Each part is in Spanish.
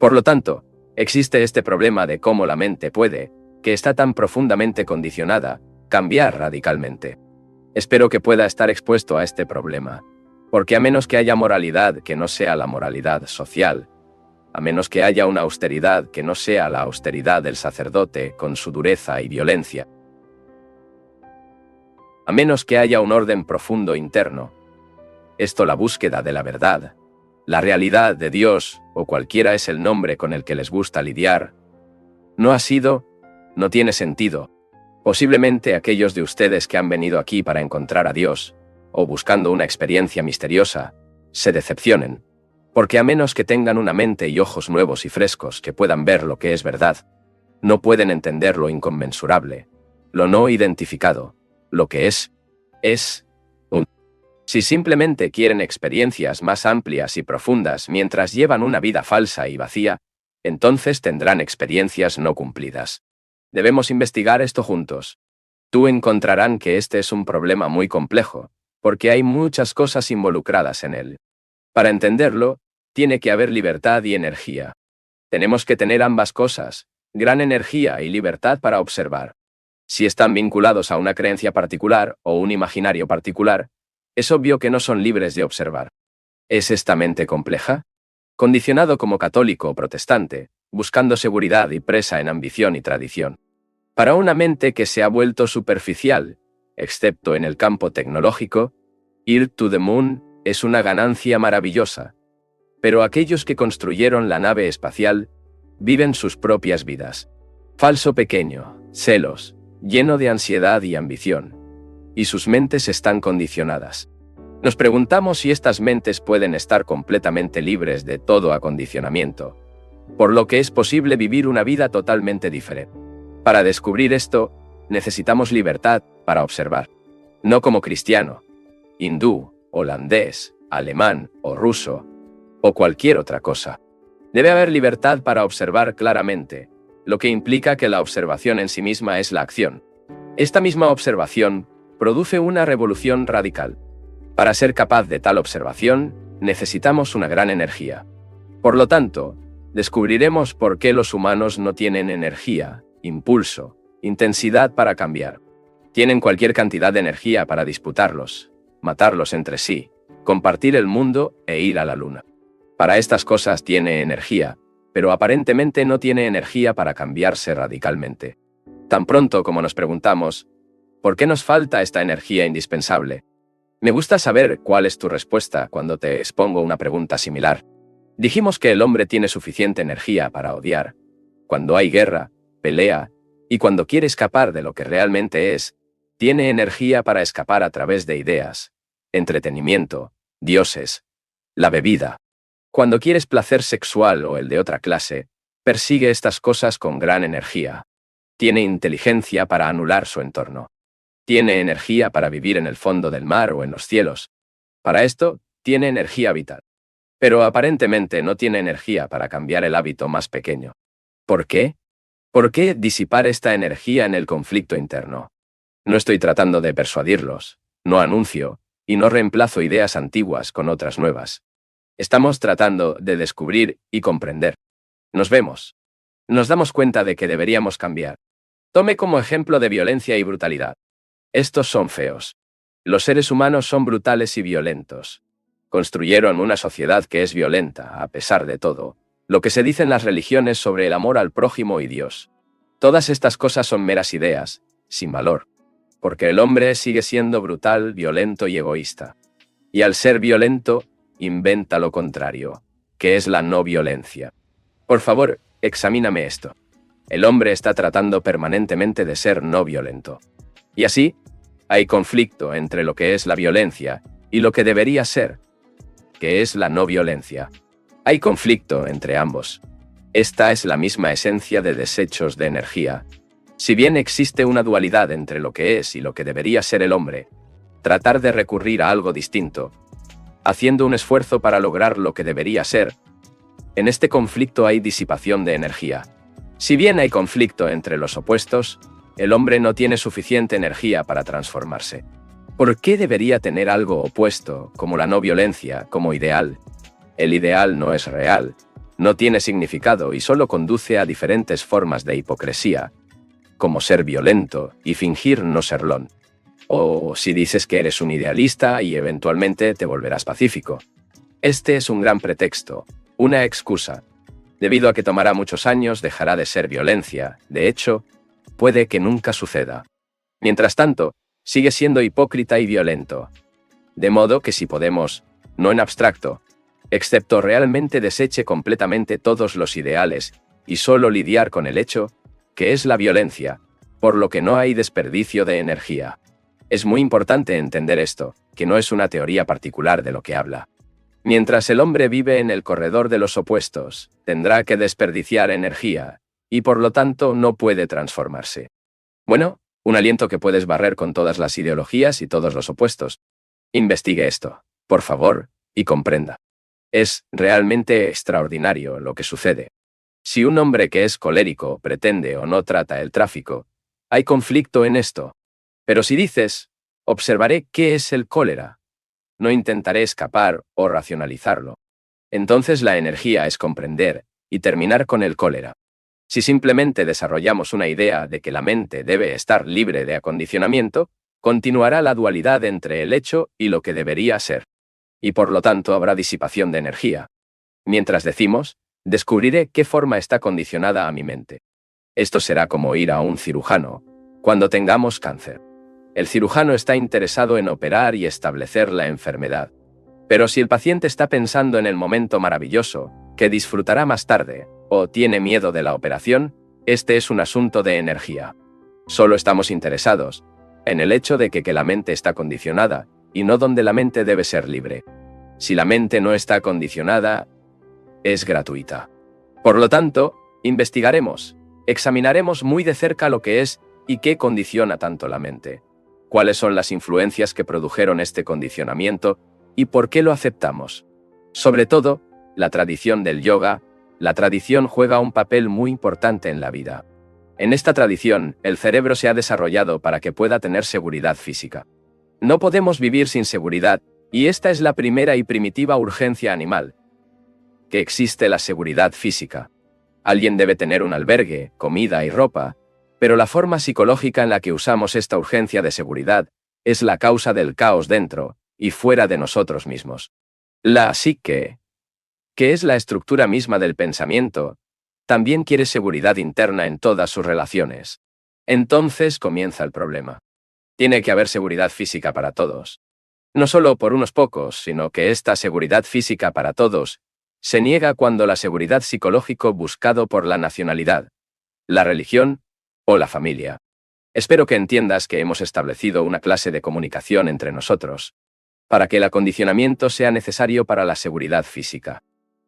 Por lo tanto, existe este problema de cómo la mente puede, que está tan profundamente condicionada, cambiar radicalmente. Espero que pueda estar expuesto a este problema, porque a menos que haya moralidad que no sea la moralidad social, a menos que haya una austeridad que no sea la austeridad del sacerdote con su dureza y violencia, a menos que haya un orden profundo interno, esto la búsqueda de la verdad, la realidad de Dios o cualquiera es el nombre con el que les gusta lidiar, no tiene sentido. Posiblemente aquellos de ustedes que han venido aquí para encontrar a Dios, o buscando una experiencia misteriosa, se decepcionen, porque a menos que tengan una mente y ojos nuevos y frescos que puedan ver lo que es verdad, no pueden entender lo inconmensurable, lo no identificado, lo que es un. Si simplemente quieren experiencias más amplias y profundas mientras llevan una vida falsa y vacía, entonces tendrán experiencias no cumplidas. Debemos investigar esto juntos. Tú encontrarán que este es un problema muy complejo, porque hay muchas cosas involucradas en él. Para entenderlo, tiene que haber libertad y energía. Tenemos que tener ambas cosas, gran energía y libertad para observar. Si están vinculados a una creencia particular o un imaginario particular, es obvio que no son libres de observar. ¿Es esta mente compleja? Condicionado como católico o protestante, buscando seguridad y presa en ambición y tradición. Para una mente que se ha vuelto superficial, excepto en el campo tecnológico, ir to the moon es una ganancia maravillosa. Pero aquellos que construyeron la nave espacial viven sus propias vidas. Falso pequeño, celos, lleno de ansiedad y ambición. Y sus mentes están condicionadas. Nos preguntamos si estas mentes pueden estar completamente libres de todo acondicionamiento, por lo que es posible vivir una vida totalmente diferente. Para descubrir esto, necesitamos libertad para observar. No como cristiano, hindú, holandés, alemán o ruso, o cualquier otra cosa. Debe haber libertad para observar claramente, lo que implica que la observación en sí misma es la acción. Esta misma observación produce una revolución radical. Para ser capaz de tal observación, necesitamos una gran energía. Por lo tanto, descubriremos por qué los humanos no tienen energía, impulso, intensidad para cambiar. Tienen cualquier cantidad de energía para disputarlos, matarlos entre sí, compartir el mundo e ir a la luna. Para estas cosas tiene energía, pero aparentemente no tiene energía para cambiarse radicalmente. Tan pronto como nos preguntamos, ¿por qué nos falta esta energía indispensable? Me gusta saber cuál es tu respuesta cuando te expongo una pregunta similar. Dijimos que el hombre tiene suficiente energía para odiar. Cuando hay guerra, pelea, y cuando quiere escapar de lo que realmente es, tiene energía para escapar a través de ideas, entretenimiento, dioses, la bebida. Cuando quieres placer sexual o el de otra clase, persigue estas cosas con gran energía. Tiene inteligencia para anular su entorno. Tiene energía para vivir en el fondo del mar o en los cielos. Para esto, tiene energía vital. Pero aparentemente no tiene energía para cambiar el hábito más pequeño. ¿Por qué? ¿Por qué disipar esta energía en el conflicto interno? No estoy tratando de persuadirlos, no anuncio, y no reemplazo ideas antiguas con otras nuevas. Estamos tratando de descubrir y comprender. Nos vemos. Nos damos cuenta de que deberíamos cambiar. Tome como ejemplo de violencia y brutalidad. Estos son feos. Los seres humanos son brutales y violentos. Construyeron una sociedad que es violenta, a pesar de todo, lo que se dice en las religiones sobre el amor al prójimo y Dios. Todas estas cosas son meras ideas, sin valor, porque el hombre sigue siendo brutal, violento y egoísta. Y al ser violento, inventa lo contrario, que es la no violencia. Por favor, examíname esto. El hombre está tratando permanentemente de ser no violento. Y así, hay conflicto entre lo que es la violencia y lo que debería ser, que es la no violencia. Hay conflicto entre ambos. Esta es la misma esencia de desechos de energía. Si bien existe una dualidad entre lo que es y lo que debería ser el hombre, tratar de recurrir a algo distinto, haciendo un esfuerzo para lograr lo que debería ser, en este conflicto hay disipación de energía. Si bien hay conflicto entre los opuestos, el hombre no tiene suficiente energía para transformarse. ¿Por qué debería tener algo opuesto, como la no violencia, como ideal? El ideal no es real, No tiene significado y solo conduce a diferentes formas de hipocresía, como ser violento y fingir no serlo. O si dices que eres un idealista y eventualmente te volverás pacífico. Este es un gran pretexto, una excusa. Debido a que tomará muchos años, dejará de ser violencia. De hecho, puede que nunca suceda. Mientras tanto, sigue siendo hipócrita y violento. De modo que si podemos, no en abstracto, excepto realmente deseche completamente todos los ideales y solo lidiar con el hecho, que es la violencia, por lo que no hay desperdicio de energía. Es muy importante entender esto, que no es una teoría particular de lo que habla. Mientras el hombre vive en el corredor de los opuestos, tendrá que desperdiciar energía, y por lo tanto no puede transformarse. Bueno, un aliento que puedes barrer con todas las ideologías y todos los opuestos. Investigue esto, por favor, y comprenda. Es realmente extraordinario lo que sucede. Si un hombre que es colérico pretende o no trata el tráfico, hay conflicto en esto. Pero si dices, observaré qué es el cólera, no intentaré escapar o racionalizarlo. Entonces la energía es comprender y terminar con el cólera. Si simplemente desarrollamos una idea de que la mente debe estar libre de acondicionamiento, continuará la dualidad entre el hecho y lo que debería ser. Y por lo tanto habrá disipación de energía. Mientras decimos, descubriré qué forma está condicionada a mi mente. Esto será como ir a un cirujano cuando tengamos cáncer. El cirujano está interesado en operar y establecer la enfermedad. Pero si el paciente está pensando en el momento maravilloso, que disfrutará más tarde, o tiene miedo de la operación, este es un asunto de energía. Solo estamos interesados en el hecho de que la mente está condicionada, y no donde la mente debe ser libre. Si la mente no está condicionada, es gratuita. Por lo tanto, investigaremos, examinaremos muy de cerca lo que es y qué condiciona tanto la mente. Cuáles son las influencias que produjeron este condicionamiento y por qué lo aceptamos. Sobre todo, la tradición del yoga, la tradición juega un papel muy importante en la vida. En esta tradición, el cerebro se ha desarrollado para que pueda tener seguridad física. No podemos vivir sin seguridad, y esta es la primera y primitiva urgencia animal. Que existe la seguridad física. Alguien debe tener un albergue, comida y ropa, pero la forma psicológica en la que usamos esta urgencia de seguridad es la causa del caos dentro y fuera de nosotros mismos. La psique, que es la estructura misma del pensamiento, también quiere seguridad interna en todas sus relaciones. Entonces comienza el problema. Tiene que haber seguridad física para todos. No solo por unos pocos, sino que esta seguridad física para todos se niega cuando la seguridad psicológico buscado por la nacionalidad, la religión o la familia. Espero que entiendas que hemos establecido una clase de comunicación entre nosotros, para que el acondicionamiento sea necesario para la seguridad física.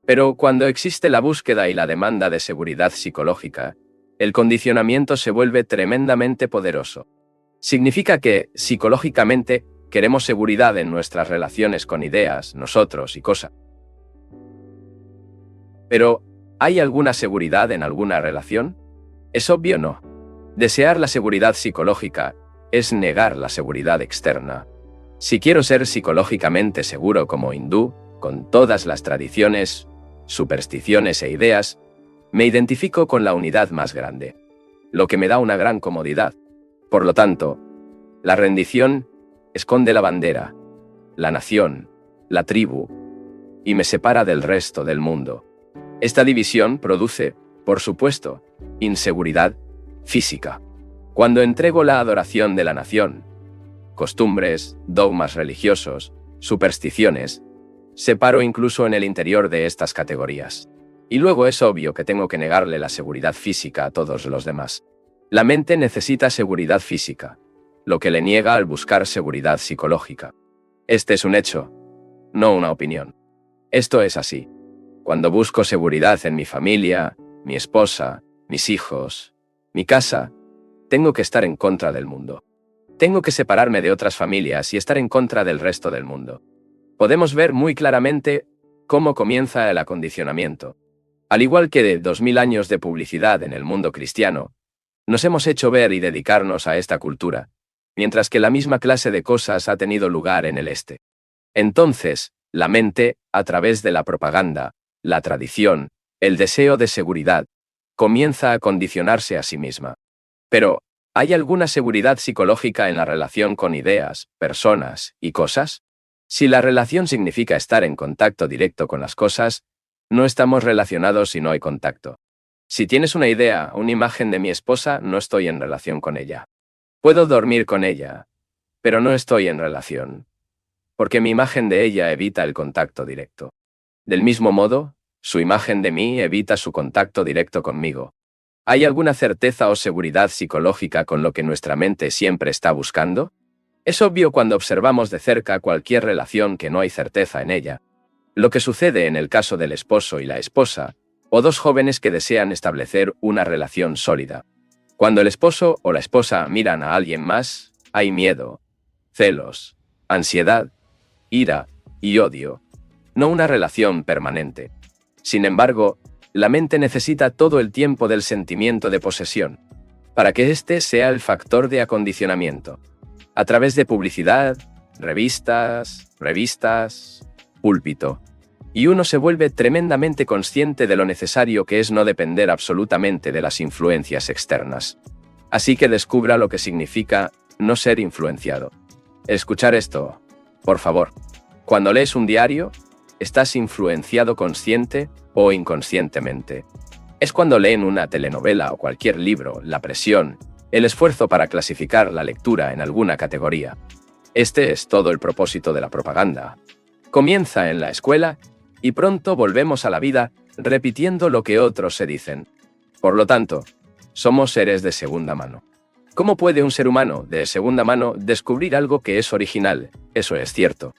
Pero cuando existe la búsqueda y la demanda de seguridad psicológica, el condicionamiento se vuelve tremendamente poderoso. Significa que, psicológicamente, queremos seguridad en nuestras relaciones con ideas, nosotros y cosas. Pero, ¿hay alguna seguridad en alguna relación? Es obvio no. Desear la seguridad psicológica es negar la seguridad externa. Si quiero ser psicológicamente seguro como hindú, con todas las tradiciones, supersticiones e ideas, me identifico con la unidad más grande, lo que me da una gran comodidad. Por lo tanto, la rendición esconde la bandera, la nación, la tribu, y me separa del resto del mundo. Esta división produce, por supuesto, inseguridad física. Cuando entrego la adoración de la nación, costumbres, dogmas religiosos, supersticiones, separo incluso en el interior de estas categorías. Y luego es obvio que tengo que negarle la seguridad física a todos los demás. La mente necesita seguridad física, lo que le niega al buscar seguridad psicológica. Este es un hecho, no una opinión. Esto es así. Cuando busco seguridad en mi familia, mi esposa, mis hijos, mi casa, tengo que estar en contra del mundo. Tengo que separarme de otras familias y estar en contra del resto del mundo. Podemos ver muy claramente cómo comienza el acondicionamiento. Al igual que de 2000 años de publicidad en el mundo cristiano, nos hemos hecho ver y dedicarnos a esta cultura, mientras que la misma clase de cosas ha tenido lugar en el este. Entonces, la mente, a través de la propaganda, la tradición, El deseo de seguridad comienza a condicionarse a sí misma. Pero, ¿hay alguna seguridad psicológica en la relación con ideas, personas y cosas? Si la relación significa estar en contacto directo con las cosas, no estamos relacionados si no hay contacto. Si tienes una idea, una imagen de mi esposa, no estoy en relación con ella. Puedo dormir con ella, pero no estoy en relación, porque mi imagen de ella evita el contacto directo. Del mismo modo, su imagen de mí evita su contacto directo conmigo. ¿Hay alguna certeza o seguridad psicológica con lo que nuestra mente siempre está buscando? Es obvio cuando observamos de cerca cualquier relación que no hay certeza en ella. Lo que sucede en el caso del esposo y la esposa, o dos jóvenes que desean establecer una relación sólida. Cuando el esposo o la esposa miran a alguien más, hay miedo, celos, ansiedad, ira y odio. No una relación permanente. Sin embargo, la mente necesita todo el tiempo del sentimiento de posesión, para que éste sea el factor de acondicionamiento. A través de publicidad, revistas, púlpito. Y uno se vuelve tremendamente consciente de lo necesario que es no depender absolutamente de las influencias externas. Así que descubra lo que significa no ser influenciado. Escuchar esto, por favor. Cuando lees un diario, estás influenciado consciente o inconscientemente. Es cuando leen una telenovela o cualquier libro, la presión, el esfuerzo para clasificar la lectura en alguna categoría. Este es todo el propósito de la propaganda. Comienza en la escuela y pronto volvemos a la vida repitiendo lo que otros se dicen. Por lo tanto, somos seres de segunda mano. ¿Cómo puede un ser humano de segunda mano descubrir algo que es original? Eso es cierto.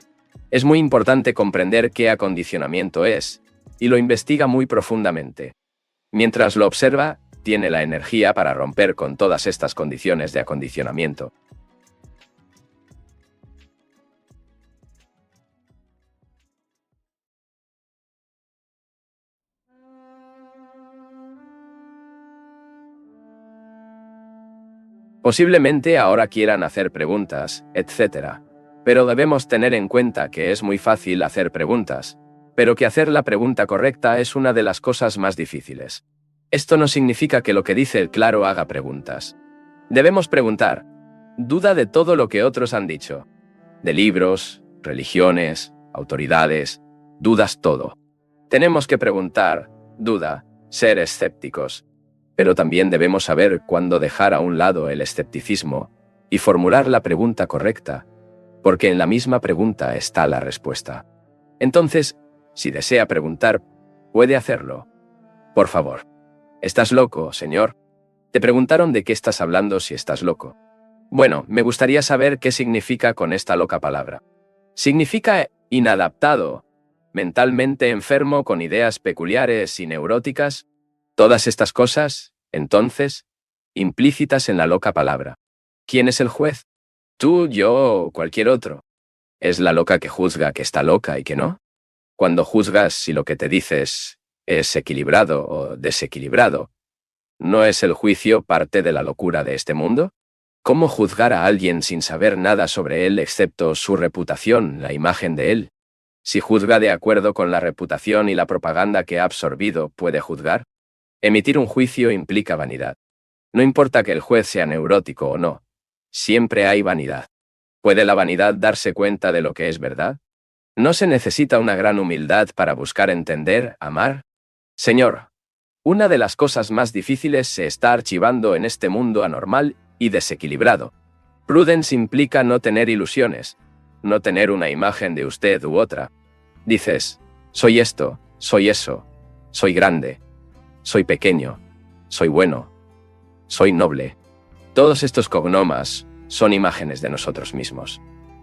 Es muy importante comprender qué acondicionamiento es, y lo investiga muy profundamente. Mientras lo observa, tiene la energía para romper con todas estas condiciones de acondicionamiento. Posiblemente ahora quieran hacer preguntas, etc. Pero debemos tener en cuenta que es muy fácil hacer preguntas, pero que hacer la pregunta correcta es una de las cosas más difíciles. Esto no significa que lo que dice el claro haga preguntas. Debemos preguntar. Duda de todo lo que otros han dicho. De libros, religiones, autoridades, dudas todo. Tenemos que preguntar, duda, ser escépticos. Pero también debemos saber cuándo dejar a un lado el escepticismo y formular la pregunta correcta, porque en la misma pregunta está la respuesta. Entonces, si desea preguntar, puede hacerlo. Por favor. ¿Estás loco, señor? Te preguntaron de qué estás hablando si estás loco. Bueno, me gustaría saber qué significa con esta loca palabra. Significa inadaptado, mentalmente enfermo con ideas peculiares y neuróticas. Todas estas cosas, entonces, implícitas en la loca palabra. ¿Quién es el juez? ¿Tú, yo o cualquier otro? ¿Es la loca que juzga que está loca y que no? Cuando juzgas si lo que te dices es equilibrado o desequilibrado, ¿no es el juicio parte de la locura de este mundo? ¿Cómo juzgar a alguien sin saber nada sobre él excepto su reputación, la imagen de él? Si juzga de acuerdo con la reputación y la propaganda que ha absorbido, ¿puede juzgar? Emitir un juicio implica vanidad. No importa que el juez sea neurótico o no, siempre hay vanidad. ¿Puede la vanidad darse cuenta de lo que es verdad? ¿No se necesita una gran humildad para buscar entender, amar? Señor, una de las cosas más difíciles se está archivando en este mundo anormal y desequilibrado. Prudence implica no tener ilusiones, no tener una imagen de usted u otra. Dices, soy esto, soy eso, soy grande, soy pequeño, soy bueno, soy noble. Todos estos cognomas son imágenes de nosotros mismos.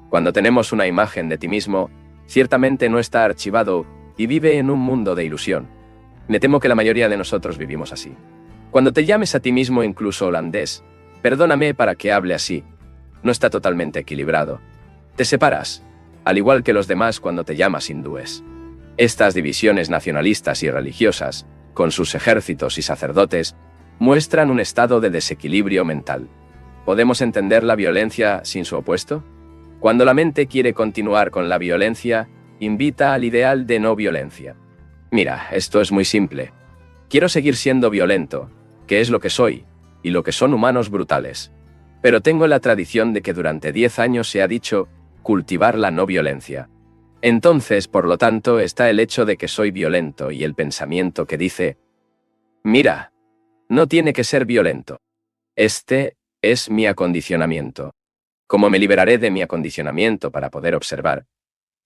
Cuando tenemos una imagen de ti mismo, ciertamente no está archivado y vive en un mundo de ilusión. Me temo que la mayoría de nosotros vivimos así. Cuando te llames a ti mismo incluso holandés, perdóname para que hable así, no está totalmente equilibrado. Te separas, al igual que los demás cuando te llamas hindúes. Estas divisiones nacionalistas y religiosas, con sus ejércitos y sacerdotes, muestran un estado de desequilibrio mental. ¿Podemos entender la violencia sin su opuesto? Cuando la mente quiere continuar con la violencia, invita al ideal de no violencia. Mira, esto es muy simple. Quiero seguir siendo violento, que es lo que soy, y lo que son humanos brutales. Pero tengo la tradición de que durante 10 años se ha dicho cultivar la no violencia. Entonces, por lo tanto, está el hecho de que soy violento y el pensamiento que dice, mira, no tiene que ser violento. Este es mi acondicionamiento. ¿Cómo me liberaré de mi acondicionamiento para poder observar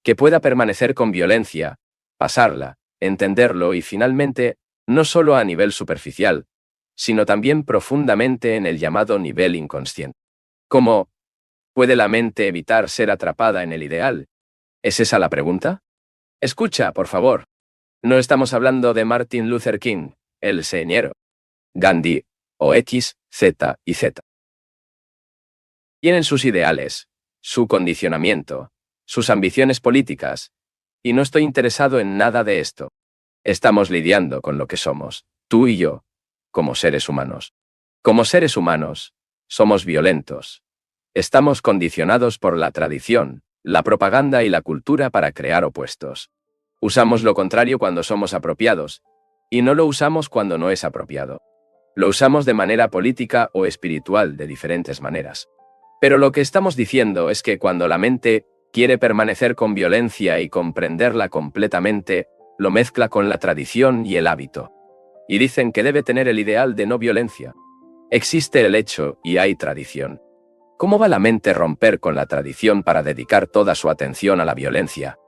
que pueda permanecer con violencia, pasarla, entenderlo y finalmente, no solo a nivel superficial, sino también profundamente en el llamado nivel inconsciente? ¿Cómo puede la mente evitar ser atrapada en el ideal? ¿Es esa la pregunta? Escucha, por favor. No estamos hablando de Martin Luther King, el señero, Gandhi, o X, Z y Z. Tienen sus ideales, su condicionamiento, sus ambiciones políticas, y no estoy interesado en nada de esto. Estamos lidiando con lo que somos, tú y yo, como seres humanos. Como seres humanos, somos violentos. Estamos condicionados por la tradición, la propaganda y la cultura para crear opuestos. Usamos lo contrario cuando somos apropiados, y no lo usamos cuando no es apropiado. Lo usamos de manera política o espiritual de diferentes maneras. Pero lo que estamos diciendo es que cuando la mente quiere permanecer con violencia y comprenderla completamente, lo mezcla con la tradición y el hábito. Y dicen que debe tener el ideal de no violencia. Existe el hecho y hay tradición. ¿Cómo va la mente romper con la tradición para dedicar toda su atención a la violencia?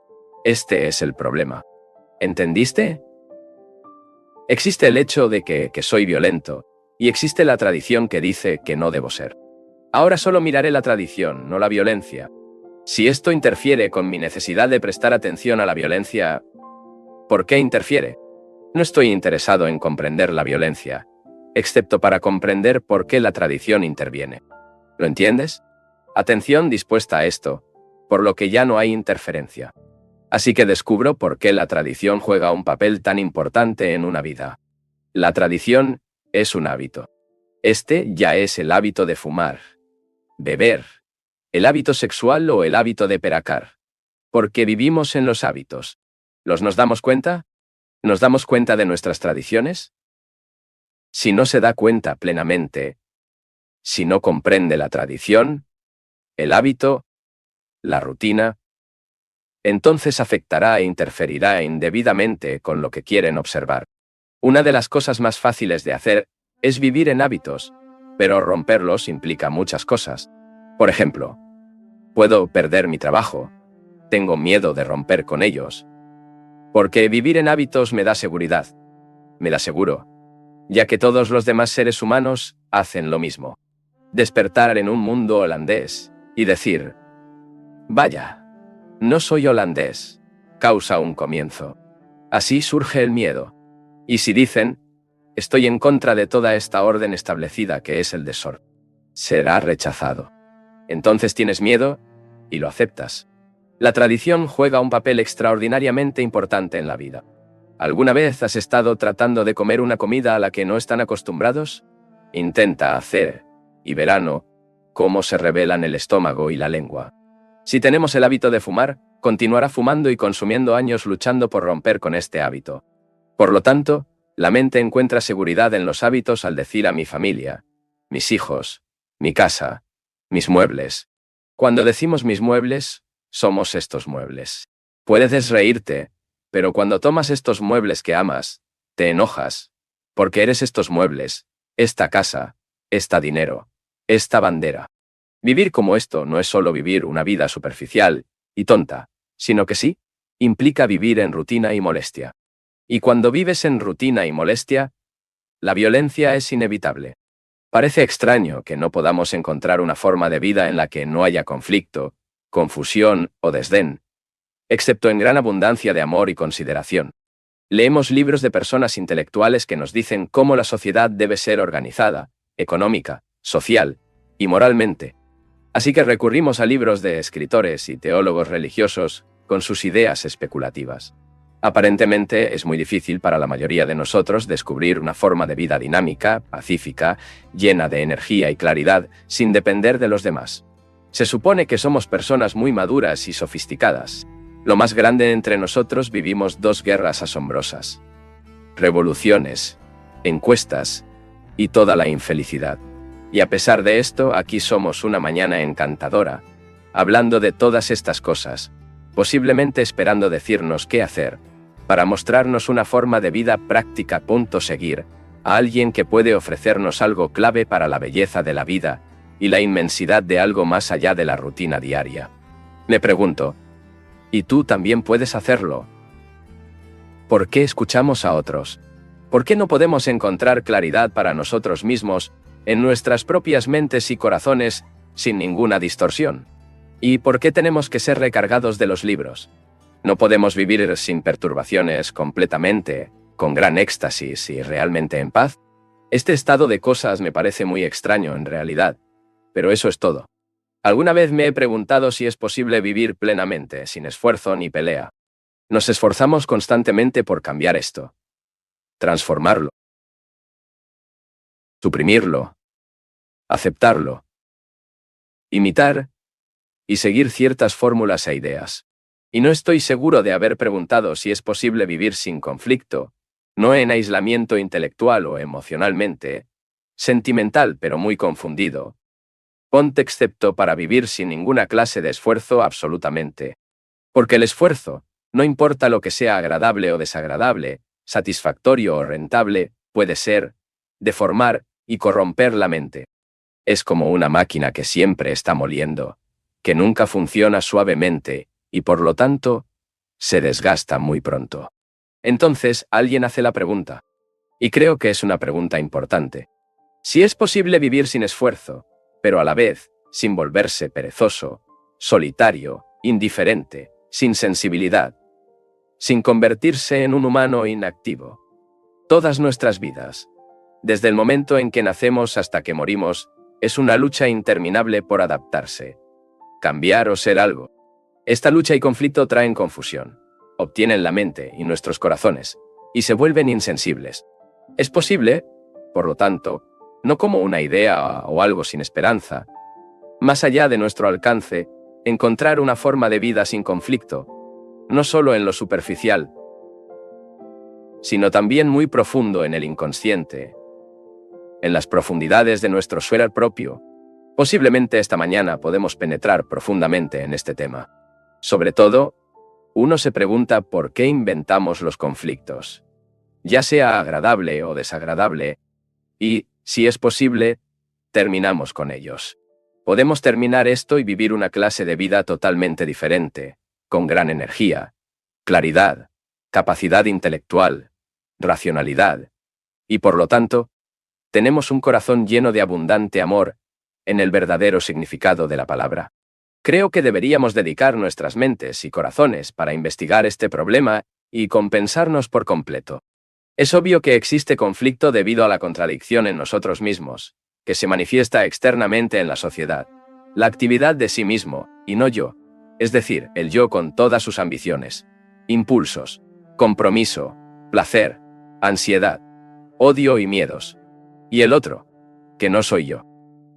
Este es el problema. ¿Entendiste? Existe el hecho de que soy violento, y existe la tradición que dice que no debo ser. Ahora solo miraré la tradición, no la violencia. Si esto interfiere con mi necesidad de prestar atención a la violencia, ¿por qué interfiere? No estoy interesado en comprender la violencia, excepto para comprender por qué la tradición interviene. ¿Lo entiendes? Atención dispuesta a esto, por lo que ya no hay interferencia. Así que descubro por qué la tradición juega un papel tan importante en una vida. La tradición es un hábito. Este ya es el hábito de fumar, beber, el hábito sexual o el hábito de peracar. Porque vivimos en los hábitos. ¿Nos damos cuenta? ¿Nos damos cuenta de nuestras tradiciones? Si no se da cuenta plenamente, si no comprende la tradición, el hábito, la rutina, entonces afectará e interferirá indebidamente con lo que quieren observar. Una de las cosas más fáciles de hacer es vivir en hábitos, pero romperlos implica muchas cosas. Por ejemplo, puedo perder mi trabajo, tengo miedo de romper con ellos, porque vivir en hábitos me da seguridad, me da seguro, ya que todos los demás seres humanos hacen lo mismo. Despertar en un mundo holandés y decir, vaya, no soy holandés, causa un comienzo. Así surge el miedo. Y si dicen, estoy en contra de toda esta orden establecida que es el desorden, será rechazado. Entonces tienes miedo y lo aceptas. La tradición juega un papel extraordinariamente importante en la vida. ¿Alguna vez has estado tratando de comer una comida a la que no están acostumbrados? Intenta hacer, y verán cómo se revelan el estómago y la lengua. Si tenemos el hábito de fumar, continuará fumando y consumiendo años luchando por romper con este hábito. Por lo tanto, la mente encuentra seguridad en los hábitos al decir a mi familia, mis hijos, mi casa, mis muebles. Cuando decimos mis muebles, somos estos muebles. Puedes reírte, pero cuando tomas estos muebles que amas, te enojas, porque eres estos muebles, esta casa, esta dinero, esta bandera. Vivir como esto no es solo vivir una vida superficial y tonta, sino que sí, implica vivir en rutina y molestia. Y cuando vives en rutina y molestia, la violencia es inevitable. Parece extraño que no podamos encontrar una forma de vida en la que no haya conflicto, confusión o desdén, excepto en gran abundancia de amor y consideración. Leemos libros de personas intelectuales que nos dicen cómo la sociedad debe ser organizada, económica, social y moralmente. Así que recurrimos a libros de escritores y teólogos religiosos con sus ideas especulativas. Aparentemente es muy difícil para la mayoría de nosotros descubrir una forma de vida dinámica, pacífica, llena de energía y claridad, sin depender de los demás. Se supone que somos personas muy maduras y sofisticadas. Lo más grande entre nosotros vivimos 2 guerras asombrosas. Revoluciones encuestas y toda la infelicidad. Y a pesar de esto, aquí somos una mañana encantadora, hablando de todas estas cosas, posiblemente esperando decirnos qué hacer, para mostrarnos una forma de vida práctica. Seguir a alguien que puede ofrecernos algo clave para la belleza de la vida y la inmensidad de algo más allá de la rutina diaria. Me pregunto, ¿y tú también puedes hacerlo? ¿Por qué escuchamos a otros? ¿Por qué no podemos encontrar claridad para nosotros mismos, en nuestras propias mentes y corazones, sin ninguna distorsión? ¿Y por qué tenemos que ser recargados de los libros? ¿No podemos vivir sin perturbaciones completamente, con gran éxtasis y realmente en paz? Este estado de cosas me parece muy extraño en realidad, pero eso es todo. Alguna vez me he preguntado si es posible vivir plenamente, sin esfuerzo ni pelea. Nos esforzamos constantemente por cambiar esto, transformarlo, suprimirlo, aceptarlo, imitar y seguir ciertas fórmulas e ideas. Y no estoy seguro de haber preguntado si es posible vivir sin conflicto, no en aislamiento intelectual o emocionalmente, sentimental pero muy confundido. Ponte excepto para vivir sin ninguna clase de esfuerzo absolutamente. Porque el esfuerzo, no importa lo que sea agradable o desagradable, satisfactorio o rentable, puede ser, deformar y corromper la mente. Es como una máquina que siempre está moliendo, que nunca funciona suavemente y por lo tanto, se desgasta muy pronto. Entonces, alguien hace la pregunta. Y creo que es una pregunta importante. Si es posible vivir sin esfuerzo, pero a la vez, sin volverse perezoso, solitario, indiferente, sin sensibilidad, sin convertirse en un humano inactivo. Todas nuestras vidas, desde el momento en que nacemos hasta que morimos, es una lucha interminable por adaptarse, cambiar o ser algo. Esta lucha y conflicto traen confusión, obtienen la mente y nuestros corazones, y se vuelven insensibles. Es posible, por lo tanto, no como una idea o algo sin esperanza, más allá de nuestro alcance, encontrar una forma de vida sin conflicto, no solo en lo superficial, sino también muy profundo en el inconsciente, en las profundidades de nuestro ser propio. Posiblemente esta mañana podemos penetrar profundamente en este tema. Sobre todo, uno se pregunta por qué inventamos los conflictos, ya sea agradable o desagradable, y, si es posible, terminamos con ellos. Podemos terminar esto y vivir una clase de vida totalmente diferente, con gran energía, claridad, capacidad intelectual, racionalidad, y por lo tanto, tenemos un corazón lleno de abundante amor, en el verdadero significado de la palabra. Creo que deberíamos dedicar nuestras mentes y corazones para investigar este problema y compensarnos por completo. Es obvio que existe conflicto debido a la contradicción en nosotros mismos, que se manifiesta externamente en la sociedad. La actividad de sí mismo, y no yo, es decir, el yo con todas sus ambiciones, impulsos, compromiso, placer, ansiedad, odio y miedos. Y el otro, que no soy yo.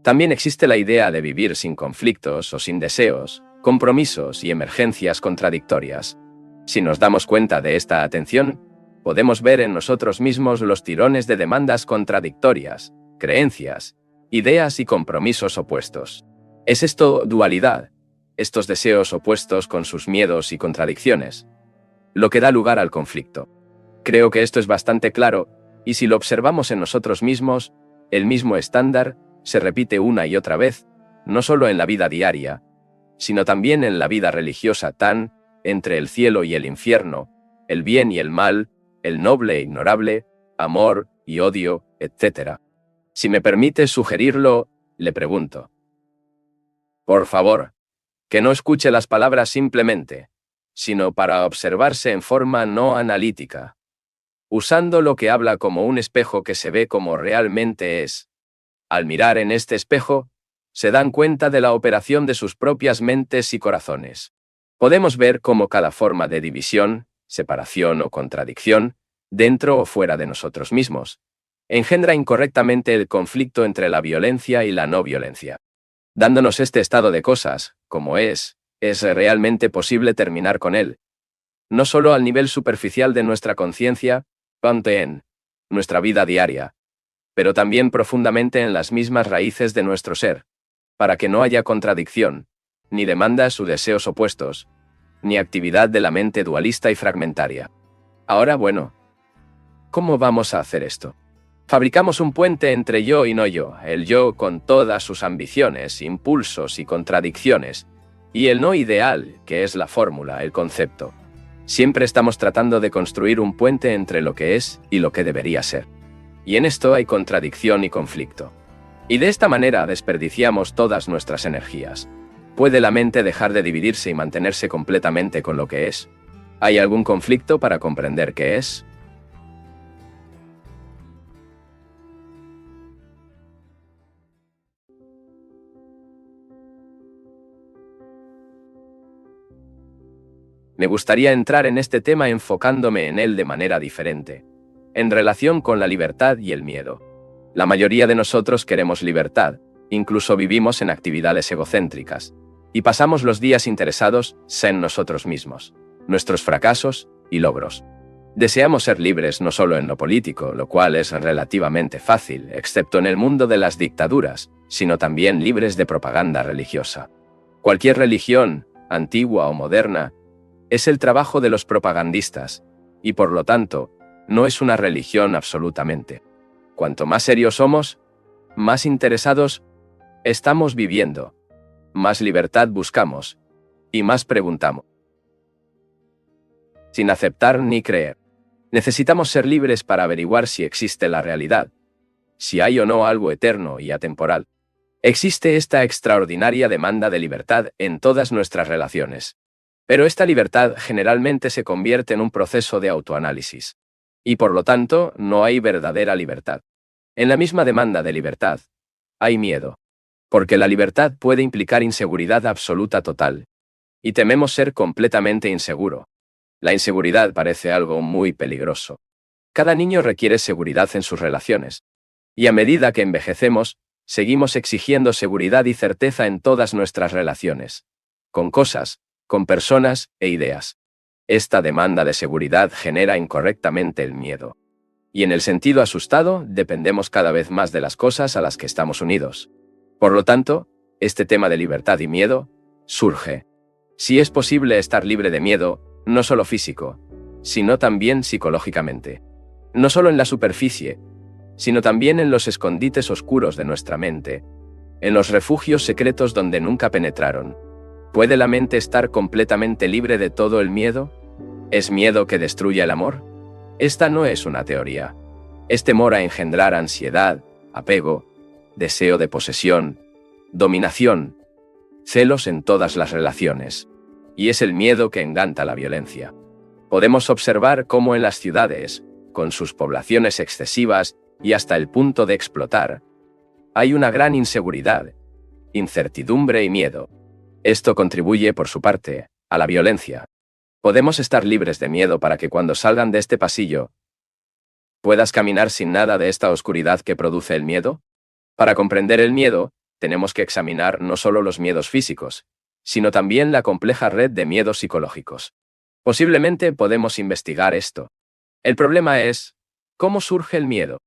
También existe la idea de vivir sin conflictos o sin deseos, compromisos y emergencias contradictorias. Si nos damos cuenta de esta atención, podemos ver en nosotros mismos los tirones de demandas contradictorias, creencias, ideas y compromisos opuestos. Es esto dualidad, estos deseos opuestos con sus miedos y contradicciones, lo que da lugar al conflicto. Creo que esto es bastante claro, y si lo observamos en nosotros mismos, el mismo estándar se repite una y otra vez, no solo en la vida diaria, sino también en la vida religiosa entre el cielo y el infierno, el bien y el mal, el noble e ignorable, amor y odio, etc. Si me permite sugerirlo, le pregunto. Por favor, que no escuche las palabras simplemente, sino para observarse en forma no analítica, usando lo que habla como un espejo que se ve como realmente es. Al mirar en este espejo, se dan cuenta de la operación de sus propias mentes y corazones. Podemos ver cómo cada forma de división, separación o contradicción, dentro o fuera de nosotros mismos, engendra incorrectamente el conflicto entre la violencia y la no violencia. Dándonos este estado de cosas, como es realmente posible terminar con él. No solo al nivel superficial de nuestra conciencia, nuestra vida diaria, pero también profundamente en las mismas raíces de nuestro ser, para que no haya contradicción, ni demandas o deseos opuestos, ni actividad de la mente dualista y fragmentaria. Ahora, bueno, ¿cómo vamos a hacer esto? Fabricamos un puente entre yo y no yo, el yo con todas sus ambiciones, impulsos y contradicciones, y el no ideal, que es la fórmula, el concepto. Siempre estamos tratando de construir un puente entre lo que es y lo que debería ser. Y en esto hay contradicción y conflicto. Y de esta manera desperdiciamos todas nuestras energías. ¿Puede la mente dejar de dividirse y mantenerse completamente con lo que es? ¿Hay algún conflicto para comprender qué es? Me gustaría entrar en este tema enfocándome en él de manera diferente, en relación con la libertad y el miedo. La mayoría de nosotros queremos libertad, incluso vivimos en actividades egocéntricas, y pasamos los días interesados en nosotros mismos, nuestros fracasos y logros. Deseamos ser libres no solo en lo político, lo cual es relativamente fácil, excepto en el mundo de las dictaduras, sino también libres de propaganda religiosa. Cualquier religión, antigua o moderna, es el trabajo de los propagandistas, y por lo tanto, no es una religión absolutamente. Cuanto más serios somos, más interesados estamos viviendo, más libertad buscamos, y más preguntamos. Sin aceptar ni creer. Necesitamos ser libres para averiguar si existe la realidad, si hay o no algo eterno y atemporal. Existe esta extraordinaria demanda de libertad en todas nuestras relaciones. Pero esta libertad generalmente se convierte en un proceso de autoanálisis. Y por lo tanto, no hay verdadera libertad. En la misma demanda de libertad, hay miedo. Porque la libertad puede implicar inseguridad absoluta total. Y tememos ser completamente inseguro. La inseguridad parece algo muy peligroso. Cada niño requiere seguridad en sus relaciones. Y a medida que envejecemos, seguimos exigiendo seguridad y certeza en todas nuestras relaciones. Con cosas, con personas e ideas. Esta demanda de seguridad genera incorrectamente el miedo. Y en el sentido asustado, dependemos cada vez más de las cosas a las que estamos unidos. Por lo tanto, este tema de libertad y miedo surge. Si es posible estar libre de miedo, no solo físico, sino también psicológicamente. No solo en la superficie, sino también en los escondites oscuros de nuestra mente, en los refugios secretos donde nunca penetraron. ¿Puede la mente estar completamente libre de todo el miedo? ¿Es miedo que destruye el amor? Esta no es una teoría. Es temor a engendrar ansiedad, apego, deseo de posesión, dominación, celos en todas las relaciones. Y es el miedo que enganta la violencia. Podemos observar cómo en las ciudades, con sus poblaciones excesivas y hasta el punto de explotar, hay una gran inseguridad, incertidumbre y miedo. Esto contribuye, por su parte, a la violencia. Podemos estar libres de miedo para que cuando salgan de este pasillo, puedas caminar sin nada de esta oscuridad que produce el miedo. Para comprender el miedo, tenemos que examinar no solo los miedos físicos, sino también la compleja red de miedos psicológicos. Posiblemente podemos investigar esto. El problema es, ¿cómo surge el miedo?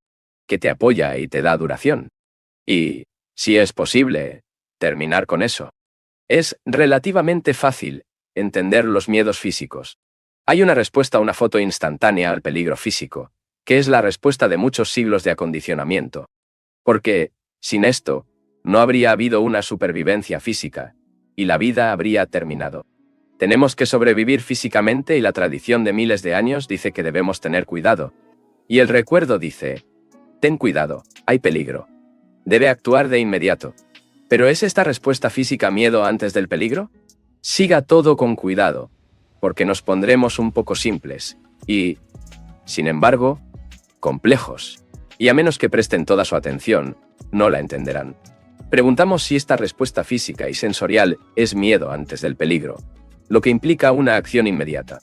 ¿Qué te apoya y te da duración? Y, si es posible, terminar con eso. Es relativamente fácil entender los miedos físicos. Hay una respuesta a una foto instantánea al peligro físico, que es la respuesta de muchos siglos de acondicionamiento. Porque, sin esto, no habría habido una supervivencia física, y la vida habría terminado. Tenemos que sobrevivir físicamente y la tradición de miles de años dice que debemos tener cuidado. Y el recuerdo dice, ten cuidado, hay peligro. Debe actuar de inmediato. ¿Pero es esta respuesta física miedo antes del peligro? Siga todo con cuidado, porque nos pondremos un poco simples y, sin embargo, complejos. Y a menos que presten toda su atención, no la entenderán. Preguntamos si esta respuesta física y sensorial es miedo antes del peligro, lo que implica una acción inmediata.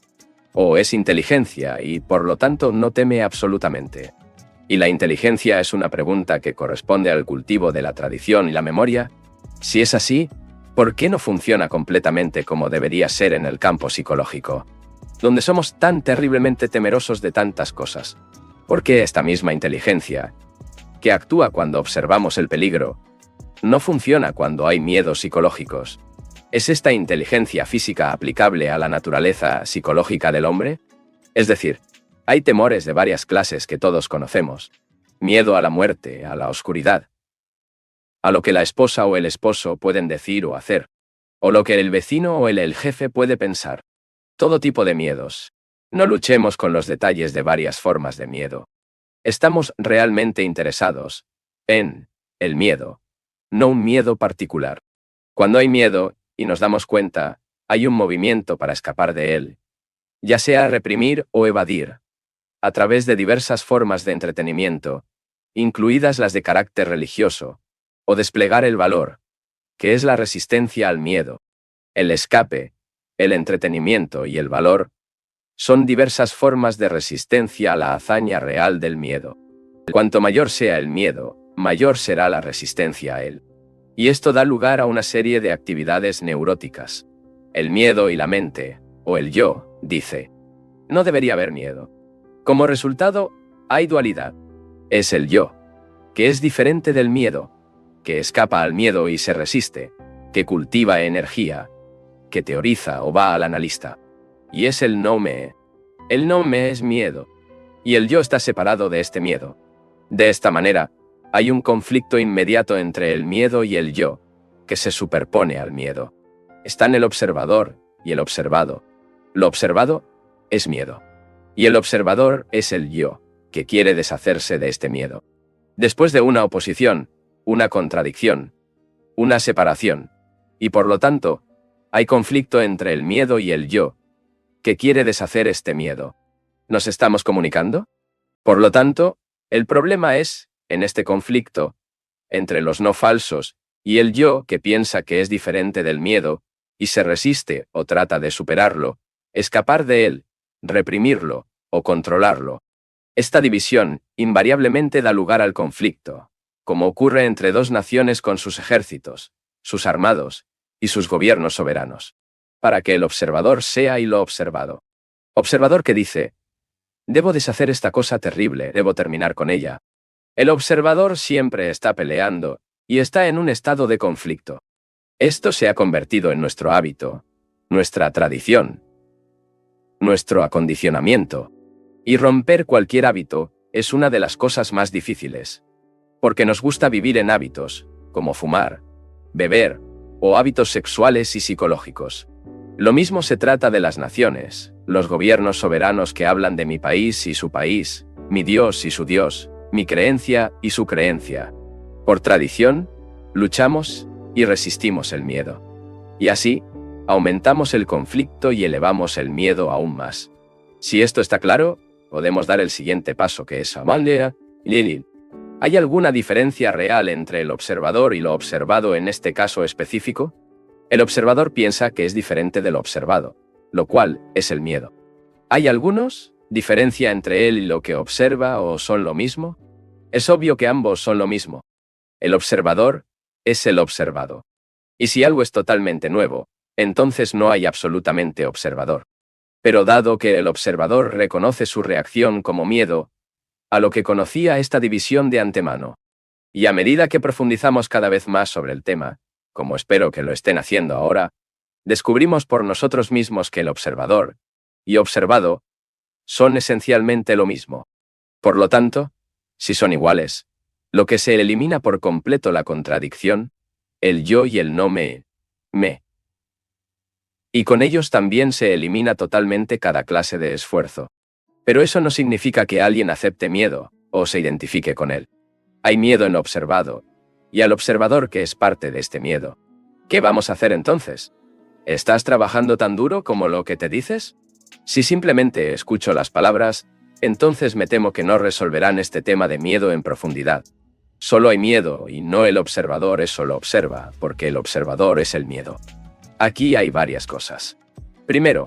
O es inteligencia y, por lo tanto, no teme absolutamente. ¿Y la inteligencia es una pregunta que corresponde al cultivo de la tradición y la memoria? Si es así, ¿por qué no funciona completamente como debería ser en el campo psicológico, donde somos tan terriblemente temerosos de tantas cosas? Porque esta misma inteligencia, que actúa cuando observamos el peligro, no funciona cuando hay miedos psicológicos. ¿Es esta inteligencia física aplicable a la naturaleza psicológica del hombre? Es decir, hay temores de varias clases que todos conocemos. Miedo a la muerte, a la oscuridad, a lo que la esposa o el esposo pueden decir o hacer, o lo que el vecino o el jefe puede pensar. Todo tipo de miedos. No luchemos con los detalles de varias formas de miedo. Estamos realmente interesados en el miedo, no un miedo particular. Cuando hay miedo, y nos damos cuenta, hay un movimiento para escapar de él, ya sea reprimir o evadir, a través de diversas formas de entretenimiento, incluidas las de carácter religioso, o desplegar el valor, que es la resistencia al miedo. El escape, el entretenimiento y el valor son diversas formas de resistencia a la hazaña real del miedo. Cuanto mayor sea el miedo, mayor será la resistencia a él. Y esto da lugar a una serie de actividades neuróticas. El miedo y la mente, o el yo, dice, no debería haber miedo. Como resultado, hay dualidad. Es el yo, que es diferente del miedo, que escapa al miedo y se resiste, que cultiva energía, que teoriza o va al analista. Y es el no me. El no me es miedo. Y el yo está separado de este miedo. De esta manera, hay un conflicto inmediato entre el miedo y el yo, que se superpone al miedo. Están el observador y el observado. Lo observado es miedo. Y el observador es el yo, que quiere deshacerse de este miedo. Después de una oposición, una contradicción, una separación, y por lo tanto, hay conflicto entre el miedo y el yo, que quiere deshacer este miedo. ¿Nos estamos comunicando? Por lo tanto, el problema es, en este conflicto, entre los no falsos y el yo que piensa que es diferente del miedo, y se resiste o trata de superarlo, escapar de él, reprimirlo o controlarlo. Esta división invariablemente da lugar al conflicto, como ocurre entre dos naciones con sus ejércitos, sus armados y sus gobiernos soberanos, para que el observador sea y lo observado. Observador que dice, debo deshacer esta cosa terrible, debo terminar con ella. El observador siempre está peleando y está en un estado de conflicto. Esto se ha convertido en nuestro hábito, nuestra tradición, nuestro acondicionamiento. Y romper cualquier hábito es una de las cosas más difíciles, porque nos gusta vivir en hábitos, como fumar, beber, o hábitos sexuales y psicológicos. Lo mismo se trata de las naciones, los gobiernos soberanos que hablan de mi país y su país, mi Dios y su Dios, mi creencia y su creencia. Por tradición, luchamos y resistimos el miedo. Y así, aumentamos el conflicto y elevamos el miedo aún más. Si esto está claro, podemos dar el siguiente paso, que es Amalia Lili. ¿Hay alguna diferencia real entre el observador y lo observado en este caso específico? El observador piensa que es diferente de lo observado, lo cual es el miedo. ¿Hay algunos? ¿Diferencia entre él y lo que observa o son lo mismo? Es obvio que ambos son lo mismo. El observador es el observado. Y si algo es totalmente nuevo, entonces no hay absolutamente observador. Pero dado que el observador reconoce su reacción como miedo, a lo que conocía esta división de antemano. Y a medida que profundizamos cada vez más sobre el tema, como espero que lo estén haciendo ahora, descubrimos por nosotros mismos que el observador y observado son esencialmente lo mismo. Por lo tanto, si son iguales, lo que se elimina por completo la contradicción, el yo y el no me. Y con ellos también se elimina totalmente cada clase de esfuerzo. Pero eso no significa que alguien acepte miedo o se identifique con él. Hay miedo en lo observado, y al observador que es parte de este miedo. ¿Qué vamos a hacer entonces? ¿Estás trabajando tan duro como lo que te dices? Si simplemente escucho las palabras, entonces me temo que no resolverán este tema de miedo en profundidad. Solo hay miedo y no el observador eso lo observa, porque el observador es el miedo. Aquí hay varias cosas. Primero,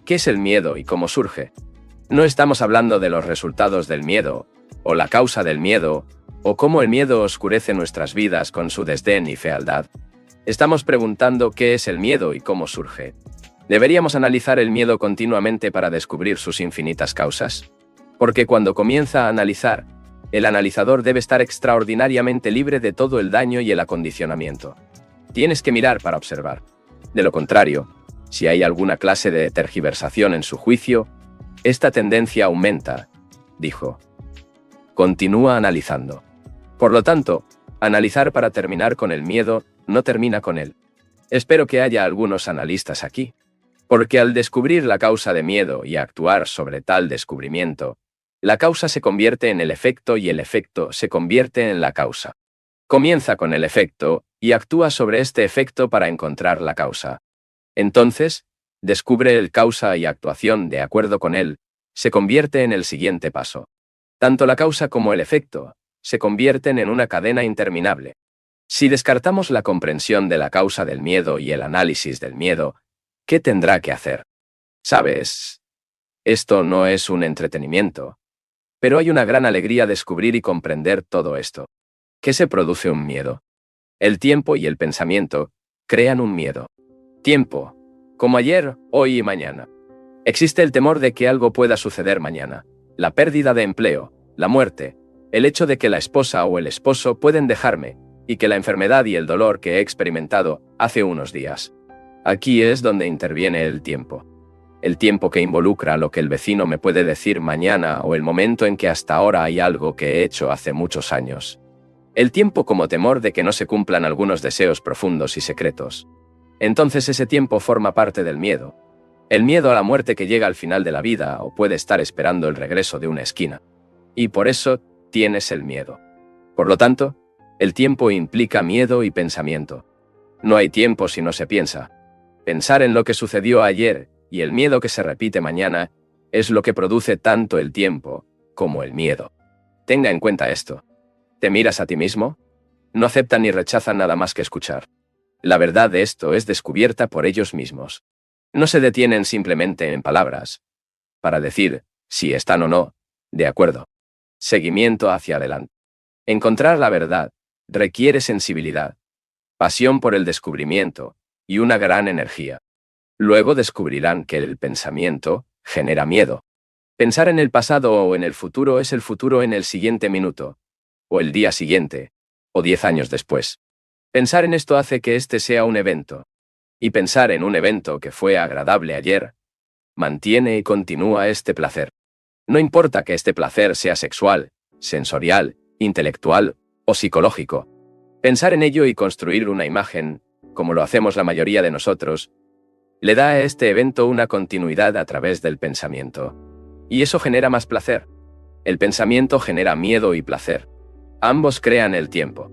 ¿qué es el miedo y cómo surge? No estamos hablando de los resultados del miedo, o la causa del miedo, o cómo el miedo oscurece nuestras vidas con su desdén y fealdad. Estamos preguntando qué es el miedo y cómo surge. ¿Deberíamos analizar el miedo continuamente para descubrir sus infinitas causas? Porque cuando comienza a analizar, el analizador debe estar extraordinariamente libre de todo el daño y el acondicionamiento. Tienes que mirar para observar. De lo contrario, si hay alguna clase de tergiversación en su juicio, esta tendencia aumenta, dijo. Continúa analizando. Por lo tanto, analizar para terminar con el miedo no termina con él. Espero que haya algunos analistas aquí, porque al descubrir la causa de miedo y actuar sobre tal descubrimiento, la causa se convierte en el efecto y el efecto se convierte en la causa. Comienza con el efecto y actúa sobre este efecto para encontrar la causa. Entonces, descubre el causa y actuación de acuerdo con él, se convierte en el siguiente paso. Tanto la causa como el efecto se convierten en una cadena interminable. Si descartamos la comprensión de la causa del miedo y el análisis del miedo, ¿qué tendrá que hacer? ¿Sabes? Esto no es un entretenimiento. Pero hay una gran alegría descubrir y comprender todo esto. ¿Qué se produce un miedo? El tiempo y el pensamiento crean un miedo. Tiempo, como ayer, hoy y mañana. Existe el temor de que algo pueda suceder mañana, la pérdida de empleo, la muerte, el hecho de que la esposa o el esposo pueden dejarme, y que la enfermedad y el dolor que he experimentado hace unos días. Aquí es donde interviene el tiempo. El tiempo que involucra lo que el vecino me puede decir mañana o el momento en que hasta ahora hay algo que he hecho hace muchos años. El tiempo como temor de que no se cumplan algunos deseos profundos y secretos. Entonces ese tiempo forma parte del miedo. El miedo a la muerte que llega al final de la vida o puede estar esperando el regreso de una esquina. Y por eso tienes el miedo. Por lo tanto, el tiempo implica miedo y pensamiento. No hay tiempo si no se piensa. Pensar en lo que sucedió ayer y el miedo que se repite mañana es lo que produce tanto el tiempo como el miedo. Tenga en cuenta esto. ¿Te miras a ti mismo? No aceptan ni rechazan nada más que escuchar. La verdad de esto es descubierta por ellos mismos. No se detienen simplemente en palabras, para decir si están o no de acuerdo. Seguimiento hacia adelante. Encontrar la verdad requiere sensibilidad, pasión por el descubrimiento y una gran energía. Luego descubrirán que el pensamiento genera miedo. Pensar en el pasado o en el futuro es el futuro en el siguiente minuto, o el día siguiente, o 10 años después. Pensar en esto hace que este sea un evento. Y pensar en un evento que fue agradable ayer, mantiene y continúa este placer. No importa que este placer sea sexual, sensorial, intelectual o psicológico. Pensar en ello y construir una imagen, como lo hacemos la mayoría de nosotros, le da a este evento una continuidad a través del pensamiento. Y eso genera más placer. El pensamiento genera miedo y placer. Ambos crean el tiempo.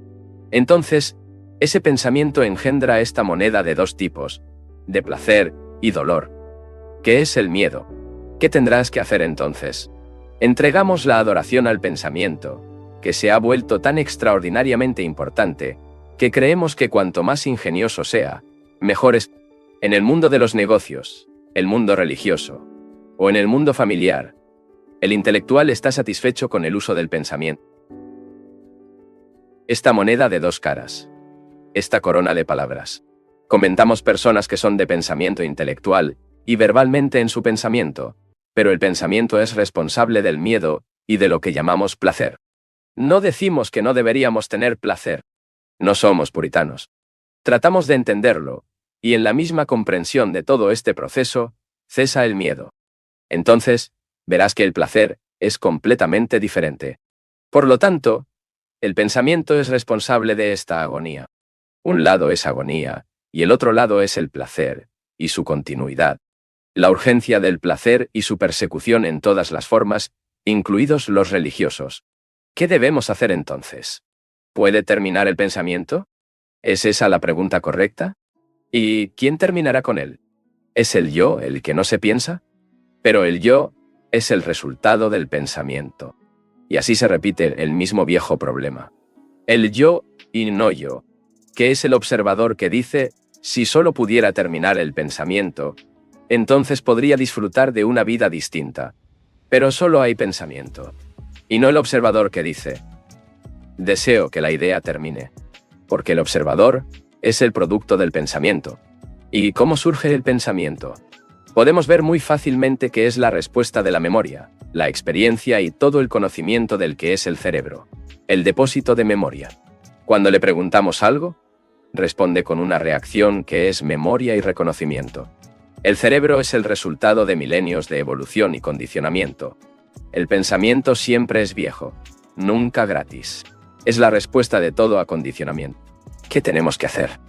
Entonces, ese pensamiento engendra esta moneda de dos tipos, de placer y dolor. ¿Qué es el miedo? ¿Qué tendrás que hacer entonces? Entregamos la adoración al pensamiento, que se ha vuelto tan extraordinariamente importante, que creemos que cuanto más ingenioso sea, mejor es. En el mundo de los negocios, el mundo religioso, o en el mundo familiar, el intelectual está satisfecho con el uso del pensamiento. Esta moneda de dos caras. Esta corona de palabras. Comentamos personas que son de pensamiento intelectual y verbalmente en su pensamiento, pero el pensamiento es responsable del miedo y de lo que llamamos placer. No decimos que no deberíamos tener placer. No somos puritanos. Tratamos de entenderlo, y en la misma comprensión de todo este proceso, cesa el miedo. Entonces, verás que el placer es completamente diferente. Por lo tanto, el pensamiento es responsable de esta agonía. Un lado es agonía, y el otro lado es el placer, y su continuidad. La urgencia del placer y su persecución en todas las formas, incluidos los religiosos. ¿Qué debemos hacer entonces? ¿Puede terminar el pensamiento? ¿Es esa la pregunta correcta? ¿Y quién terminará con él? ¿Es el yo el que no se piensa? Pero el yo es el resultado del pensamiento. Y así se repite el mismo viejo problema. El yo y no yo, que es el observador que dice, si solo pudiera terminar el pensamiento, entonces podría disfrutar de una vida distinta. Pero solo hay pensamiento. Y no el observador que dice, deseo que la idea termine. Porque el observador es el producto del pensamiento. ¿Y cómo surge el pensamiento? Podemos ver muy fácilmente que es la respuesta de la memoria, la experiencia y todo el conocimiento del que es el cerebro, el depósito de memoria. Cuando le preguntamos algo, responde con una reacción que es memoria y reconocimiento. El cerebro es el resultado de milenios de evolución y condicionamiento. El pensamiento siempre es viejo, nunca gratis. Es la respuesta de todo acondicionamiento. ¿Qué tenemos que hacer?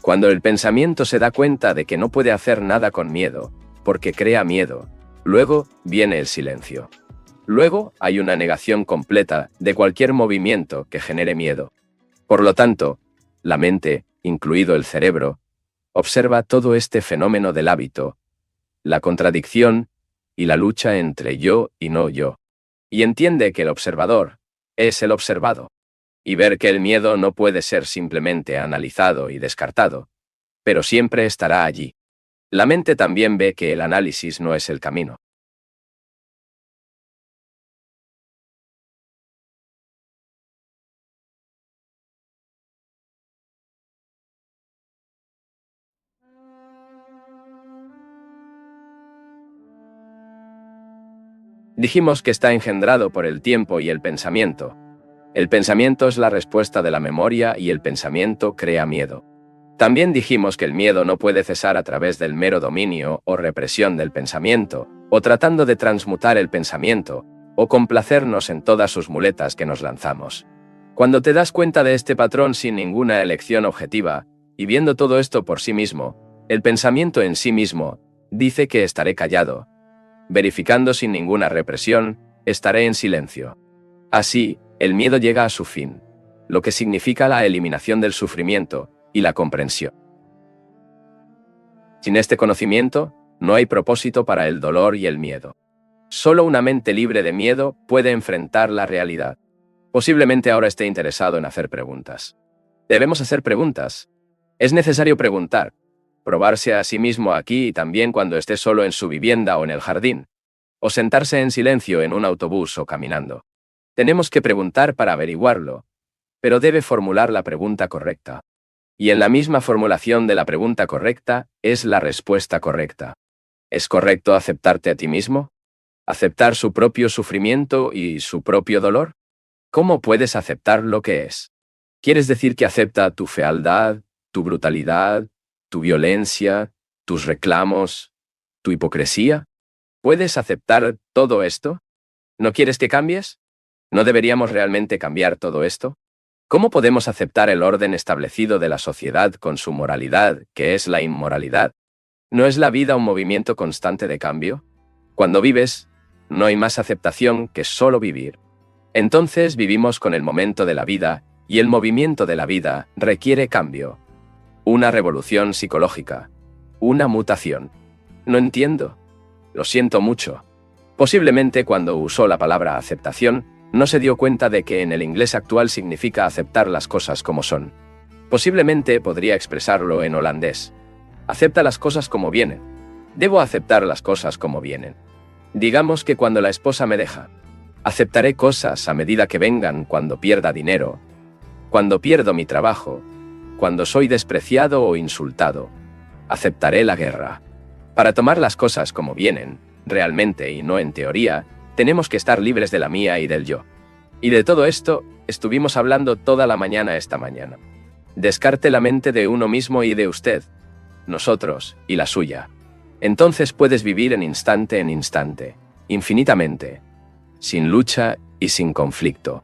Cuando el pensamiento se da cuenta de que no puede hacer nada con miedo, porque crea miedo, luego viene el silencio. Luego hay una negación completa de cualquier movimiento que genere miedo. Por lo tanto, la mente, incluido el cerebro, observa todo este fenómeno del hábito, la contradicción y la lucha entre yo y no yo, y entiende que el observador es el observado, y ver que el miedo no puede ser simplemente analizado y descartado, pero siempre estará allí. La mente también ve que el análisis no es el camino. Dijimos que está engendrado por el tiempo y el pensamiento. El pensamiento es la respuesta de la memoria y el pensamiento crea miedo. También dijimos que el miedo no puede cesar a través del mero dominio o represión del pensamiento, o tratando de transmutar el pensamiento, o complacernos en todas sus muletas que nos lanzamos. Cuando te das cuenta de este patrón sin ninguna elección objetiva, y viendo todo esto por sí mismo, el pensamiento en sí mismo dice que estaré callado. Verificando sin ninguna represión, estaré en silencio. Así, el miedo llega a su fin, lo que significa la eliminación del sufrimiento y la comprensión. Sin este conocimiento, no hay propósito para el dolor y el miedo. Solo una mente libre de miedo puede enfrentar la realidad. Posiblemente ahora esté interesado en hacer preguntas. Debemos hacer preguntas. Es necesario preguntar, probarse a sí mismo aquí y también cuando esté solo en su vivienda o en el jardín, o sentarse en silencio en un autobús o caminando. Tenemos que preguntar para averiguarlo, pero debe formular la pregunta correcta. Y en la misma formulación de la pregunta correcta es la respuesta correcta. ¿Es correcto aceptarte a ti mismo? ¿Aceptar su propio sufrimiento y su propio dolor? ¿Cómo puedes aceptar lo que es? ¿Quieres decir que acepta tu fealdad, tu brutalidad, tu violencia, tus reclamos, tu hipocresía? ¿Puedes aceptar todo esto? ¿No quieres que cambies? ¿No deberíamos realmente cambiar todo esto? ¿Cómo podemos aceptar el orden establecido de la sociedad con su moralidad, que es la inmoralidad? ¿No es la vida un movimiento constante de cambio? Cuando vives, no hay más aceptación que solo vivir. Entonces vivimos con el momento de la vida, y el movimiento de la vida requiere cambio. Una revolución psicológica. Una mutación. No entiendo. Lo siento mucho. Posiblemente cuando usó la palabra aceptación, no se dio cuenta de que en el inglés actual significa aceptar las cosas como son. Posiblemente podría expresarlo en holandés. Acepta las cosas como vienen. Debo aceptar las cosas como vienen. Digamos que cuando la esposa me deja, aceptaré cosas a medida que vengan cuando pierda dinero, cuando pierdo mi trabajo, cuando soy despreciado o insultado. Aceptaré la guerra. Para tomar las cosas como vienen, realmente y no en teoría, tenemos que estar libres de la mía y del yo. Y de todo esto, estuvimos hablando toda la mañana esta mañana. Descarte la mente de uno mismo y de usted, nosotros y la suya. Entonces puedes vivir en instante, infinitamente, sin lucha y sin conflicto.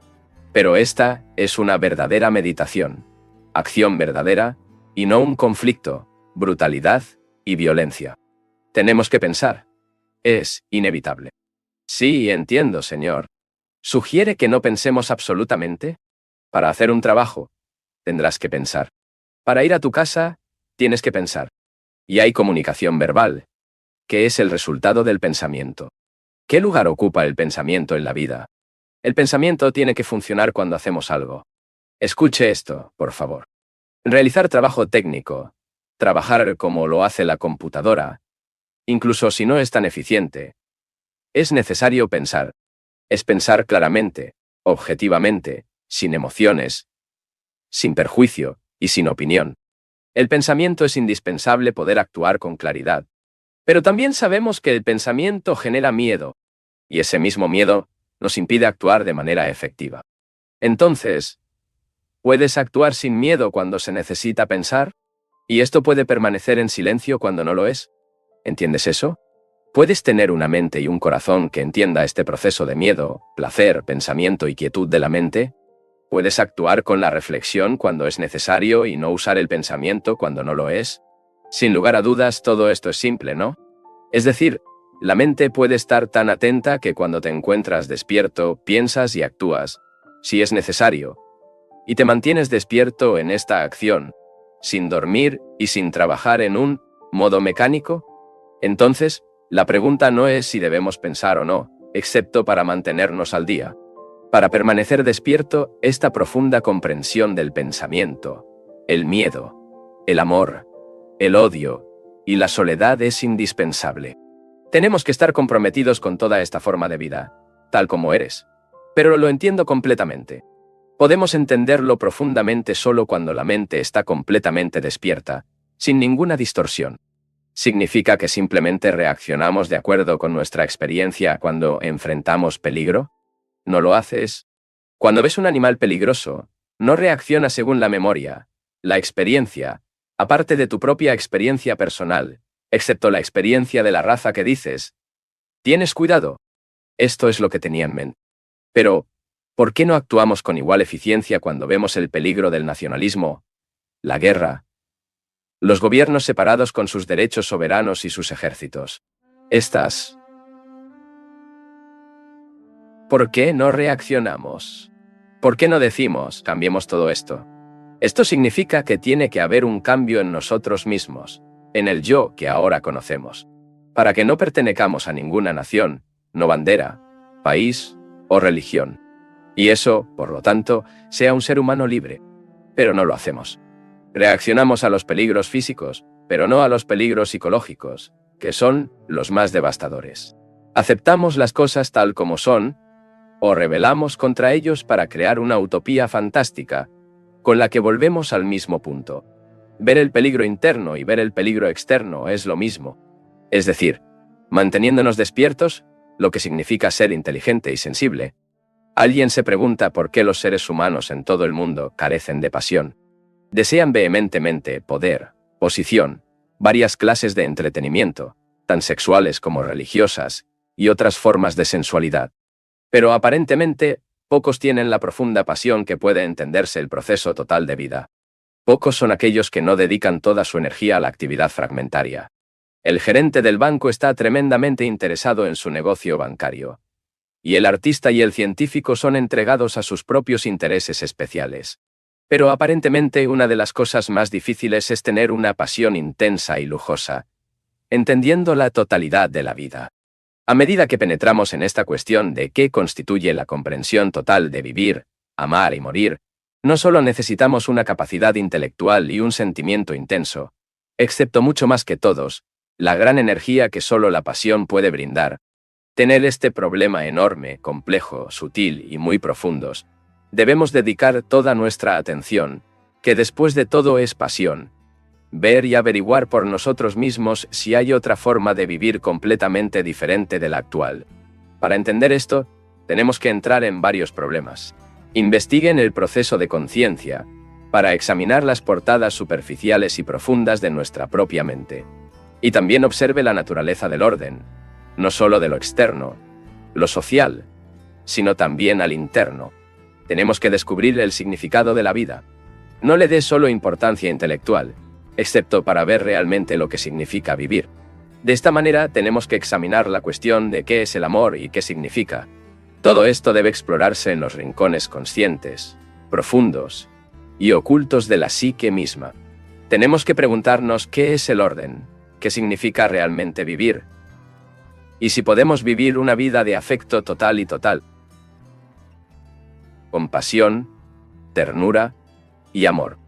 Pero esta es una verdadera meditación, acción verdadera, y no un conflicto, brutalidad y violencia. Tenemos que pensar. Es inevitable. Sí, entiendo, señor. ¿Sugiere que no pensemos absolutamente? Para hacer un trabajo, tendrás que pensar. Para ir a tu casa, tienes que pensar. Y hay comunicación verbal, que es el resultado del pensamiento. ¿Qué lugar ocupa el pensamiento en la vida? El pensamiento tiene que funcionar cuando hacemos algo. Escuche esto, por favor. Realizar trabajo técnico, trabajar como lo hace la computadora, incluso si no es tan eficiente, es necesario pensar. Es pensar claramente, objetivamente, sin emociones, sin perjuicio y sin opinión. El pensamiento es indispensable poder actuar con claridad. Pero también sabemos que el pensamiento genera miedo, y ese mismo miedo nos impide actuar de manera efectiva. Entonces, ¿puedes actuar sin miedo cuando se necesita pensar? ¿Y esto puede permanecer en silencio cuando no lo es? ¿Entiendes eso? ¿Puedes tener una mente y un corazón que entienda este proceso de miedo, placer, pensamiento y quietud de la mente? ¿Puedes actuar con la reflexión cuando es necesario y no usar el pensamiento cuando no lo es? Sin lugar a dudas, todo esto es simple, ¿no? Es decir, la mente puede estar tan atenta que cuando te encuentras despierto, piensas y actúas, si es necesario, y te mantienes despierto en esta acción, sin dormir y sin trabajar en un modo mecánico. Entonces, la pregunta no es si debemos pensar o no, excepto para mantenernos al día. Para permanecer despierto, esta profunda comprensión del pensamiento, el miedo, el amor, el odio y la soledad es indispensable. Tenemos que estar comprometidos con toda esta forma de vida, tal como eres. Pero lo entiendo completamente. Podemos entenderlo profundamente solo cuando la mente está completamente despierta, sin ninguna distorsión. ¿Significa que simplemente reaccionamos de acuerdo con nuestra experiencia cuando enfrentamos peligro? ¿No lo haces? Cuando ves un animal peligroso, no reaccionas según la memoria, la experiencia, aparte de tu propia experiencia personal, excepto la experiencia de la raza que dices. ¿Tienes cuidado? Esto es lo que tenía en mente. Pero, ¿por qué no actuamos con igual eficiencia cuando vemos el peligro del nacionalismo, la guerra, los gobiernos separados con sus derechos soberanos y sus ejércitos? ¿Por qué no reaccionamos? ¿Por qué no decimos, cambiemos todo esto? Esto significa que tiene que haber un cambio en nosotros mismos, en el yo que ahora conocemos, para que no pertenezcamos a ninguna nación, no bandera, país o religión. Y eso, por lo tanto, sea un ser humano libre. Pero no lo hacemos. Reaccionamos a los peligros físicos, pero no a los peligros psicológicos, que son los más devastadores. Aceptamos las cosas tal como son, o rebelamos contra ellos para crear una utopía fantástica, con la que volvemos al mismo punto. Ver el peligro interno y ver el peligro externo es lo mismo. Es decir, manteniéndonos despiertos, lo que significa ser inteligente y sensible. Alguien se pregunta por qué los seres humanos en todo el mundo carecen de pasión. Desean vehementemente poder, posición, varias clases de entretenimiento, tan sexuales como religiosas, y otras formas de sensualidad. Pero aparentemente, pocos tienen la profunda pasión que puede entenderse el proceso total de vida. Pocos son aquellos que no dedican toda su energía a la actividad fragmentaria. El gerente del banco está tremendamente interesado en su negocio bancario. Y el artista y el científico son entregados a sus propios intereses especiales. Pero aparentemente una de las cosas más difíciles es tener una pasión intensa y lujosa, entendiendo la totalidad de la vida. A medida que penetramos en esta cuestión de qué constituye la comprensión total de vivir, amar y morir, no solo necesitamos una capacidad intelectual y un sentimiento intenso, excepto mucho más que todos, la gran energía que solo la pasión puede brindar. Tener este problema enorme, complejo, sutil y muy profundos, debemos dedicar toda nuestra atención, que después de todo es pasión. Ver y averiguar por nosotros mismos si hay otra forma de vivir completamente diferente de la actual. Para entender esto, tenemos que entrar en varios problemas. Investiguen el proceso de conciencia, para examinar las portadas superficiales y profundas de nuestra propia mente. Y también observe la naturaleza del orden, no solo de lo externo, lo social, sino también al interno. Tenemos que descubrir el significado de la vida. No le dé solo importancia intelectual, excepto para ver realmente lo que significa vivir. De esta manera tenemos que examinar la cuestión de qué es el amor y qué significa. Todo esto debe explorarse en los rincones conscientes, profundos y ocultos de la psique misma. Tenemos que preguntarnos qué es el orden, qué significa realmente vivir, y si podemos vivir una vida de afecto total y total, compasión, ternura y amor.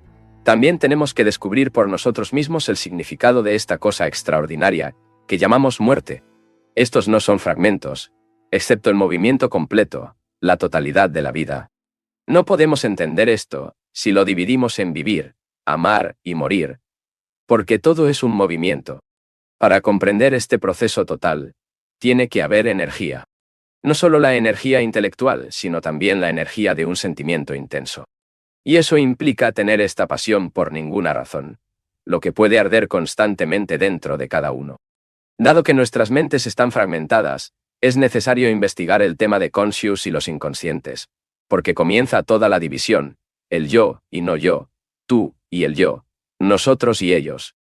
También tenemos que descubrir por nosotros mismos el significado de esta cosa extraordinaria, que llamamos muerte. Estos no son fragmentos, excepto el movimiento completo, la totalidad de la vida. No podemos entender esto si lo dividimos en vivir, amar y morir, porque todo es un movimiento. Para comprender este proceso total, tiene que haber energía. No solo la energía intelectual, sino también la energía de un sentimiento intenso. Y eso implica tener esta pasión por ninguna razón, lo que puede arder constantemente dentro de cada uno. Dado que nuestras mentes están fragmentadas, es necesario investigar el tema de conscious y los inconscientes, porque comienza toda la división, el yo y no yo, tú y el yo, nosotros y ellos.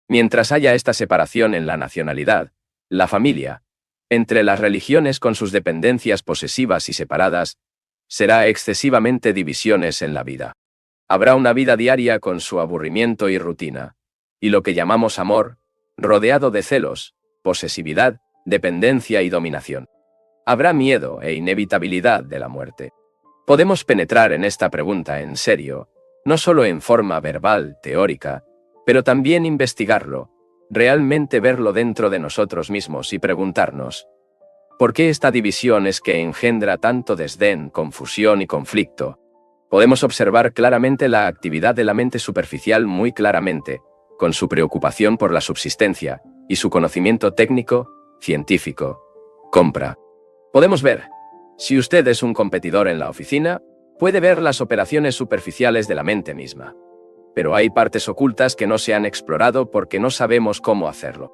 Mientras haya esta separación en la nacionalidad, la familia, entre las religiones con sus dependencias posesivas y separadas, será excesivamente divisiones en la vida. Habrá una vida diaria con su aburrimiento y rutina, y lo que llamamos amor, rodeado de celos, posesividad, dependencia y dominación. Habrá miedo e inevitabilidad de la muerte. Podemos penetrar en esta pregunta en serio, no solo en forma verbal, teórica, pero también investigarlo, realmente verlo dentro de nosotros mismos y preguntarnos, ¿por qué esta división es que engendra tanto desdén, confusión y conflicto? Podemos observar claramente la actividad de la mente superficial muy claramente, con su preocupación por la subsistencia y su conocimiento técnico, científico. Compra. Podemos ver, si usted es un competidor en la oficina, puede ver las operaciones superficiales de la mente misma. Pero hay partes ocultas que no se han explorado porque no sabemos cómo hacerlo.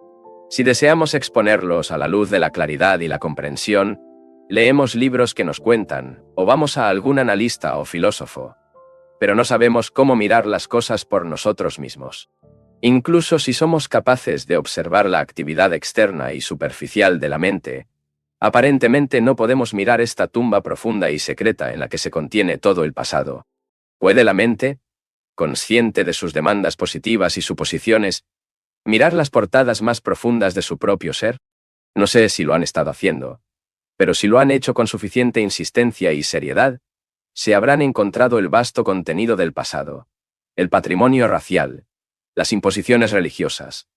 Si deseamos exponerlos a la luz de la claridad y la comprensión, leemos libros que nos cuentan, o vamos a algún analista o filósofo. Pero no sabemos cómo mirar las cosas por nosotros mismos. Incluso si somos capaces de observar la actividad externa y superficial de la mente, aparentemente no podemos mirar esta tumba profunda y secreta en la que se contiene todo el pasado. ¿Puede la mente, consciente de sus demandas positivas y suposiciones, mirar las portadas más profundas de su propio ser? No sé si lo han estado haciendo, pero si lo han hecho con suficiente insistencia y seriedad, se habrán encontrado el vasto contenido del pasado, el patrimonio racial, las imposiciones religiosas,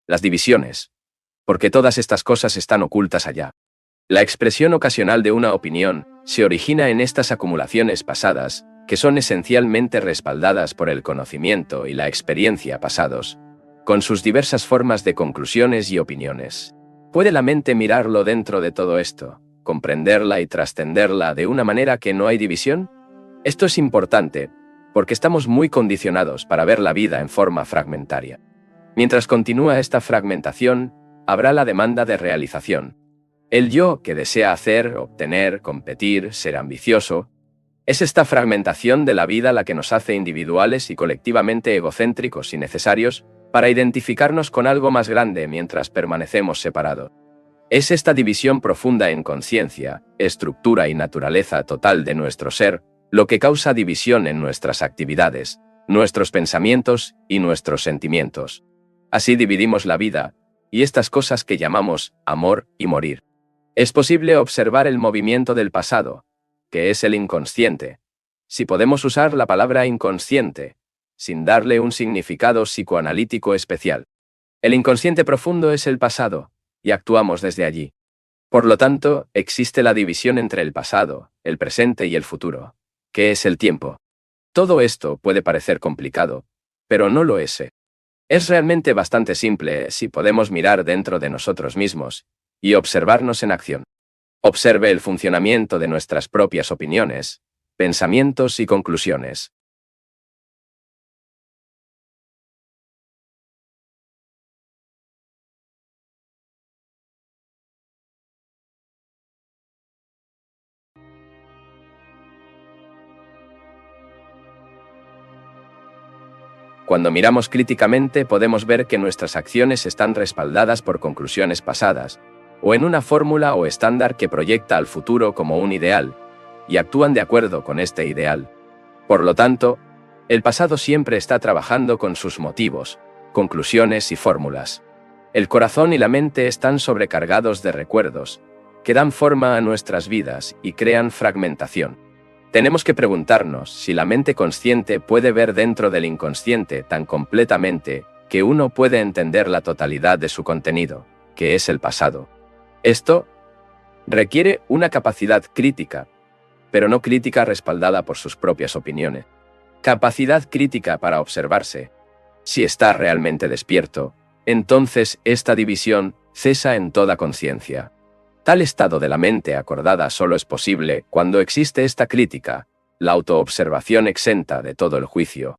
las divisiones, porque todas estas cosas están ocultas allá. La expresión ocasional de una opinión se origina en estas acumulaciones pasadas, que son esencialmente respaldadas por el conocimiento y la experiencia pasados, con sus diversas formas de conclusiones y opiniones. ¿Puede la mente mirarlo dentro de todo esto, comprenderla y trascenderla de una manera que no hay división? Esto es importante, porque estamos muy condicionados para ver la vida en forma fragmentaria. Mientras continúa esta fragmentación, habrá la demanda de realización. El yo que desea hacer, obtener, competir, ser ambicioso, es esta fragmentación de la vida la que nos hace individuales y colectivamente egocéntricos y necesarios para identificarnos con algo más grande mientras permanecemos separados. Es esta división profunda en conciencia, estructura y naturaleza total de nuestro ser, lo que causa división en nuestras actividades, nuestros pensamientos y nuestros sentimientos. Así dividimos la vida, y estas cosas que llamamos amor y morir. Es posible observar el movimiento del pasado, que es el inconsciente, si podemos usar la palabra inconsciente, sin darle un significado psicoanalítico especial. El inconsciente profundo es el pasado, y actuamos desde allí. Por lo tanto, existe la división entre el pasado, el presente y el futuro, que es el tiempo. Todo esto puede parecer complicado, pero no lo es. Es realmente bastante simple si podemos mirar dentro de nosotros mismos y observarnos en acción. Observe el funcionamiento de nuestras propias opiniones, pensamientos y conclusiones. Cuando miramos críticamente podemos ver que nuestras acciones están respaldadas por conclusiones pasadas, o en una fórmula o estándar que proyecta al futuro como un ideal, y actúan de acuerdo con este ideal. Por lo tanto, el pasado siempre está trabajando con sus motivos, conclusiones y fórmulas. El corazón y la mente están sobrecargados de recuerdos, que dan forma a nuestras vidas y crean fragmentación. Tenemos que preguntarnos si la mente consciente puede ver dentro del inconsciente tan completamente que uno puede entender la totalidad de su contenido, que es el pasado. Esto requiere una capacidad crítica, pero no crítica respaldada por sus propias opiniones. Capacidad crítica para observarse, si está realmente despierto, entonces esta división cesa en toda conciencia. Tal estado de la mente acordada solo es posible cuando existe esta crítica, la autoobservación exenta de todo el juicio.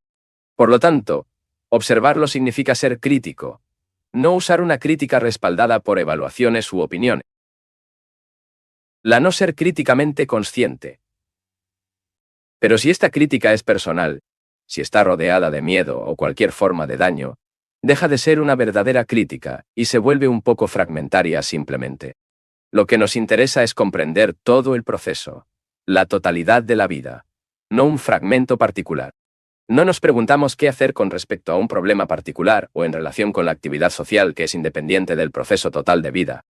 Por lo tanto, observarlo significa ser crítico, no usar una crítica respaldada por evaluaciones u opiniones. La no ser críticamente consciente. Pero si esta crítica es personal, si está rodeada de miedo o cualquier forma de daño, deja de ser una verdadera crítica y se vuelve un poco fragmentaria simplemente. Lo que nos interesa es comprender todo el proceso, la totalidad de la vida, no un fragmento particular. No nos preguntamos qué hacer con respecto a un problema particular o en relación con la actividad social que es independiente del proceso total de vida.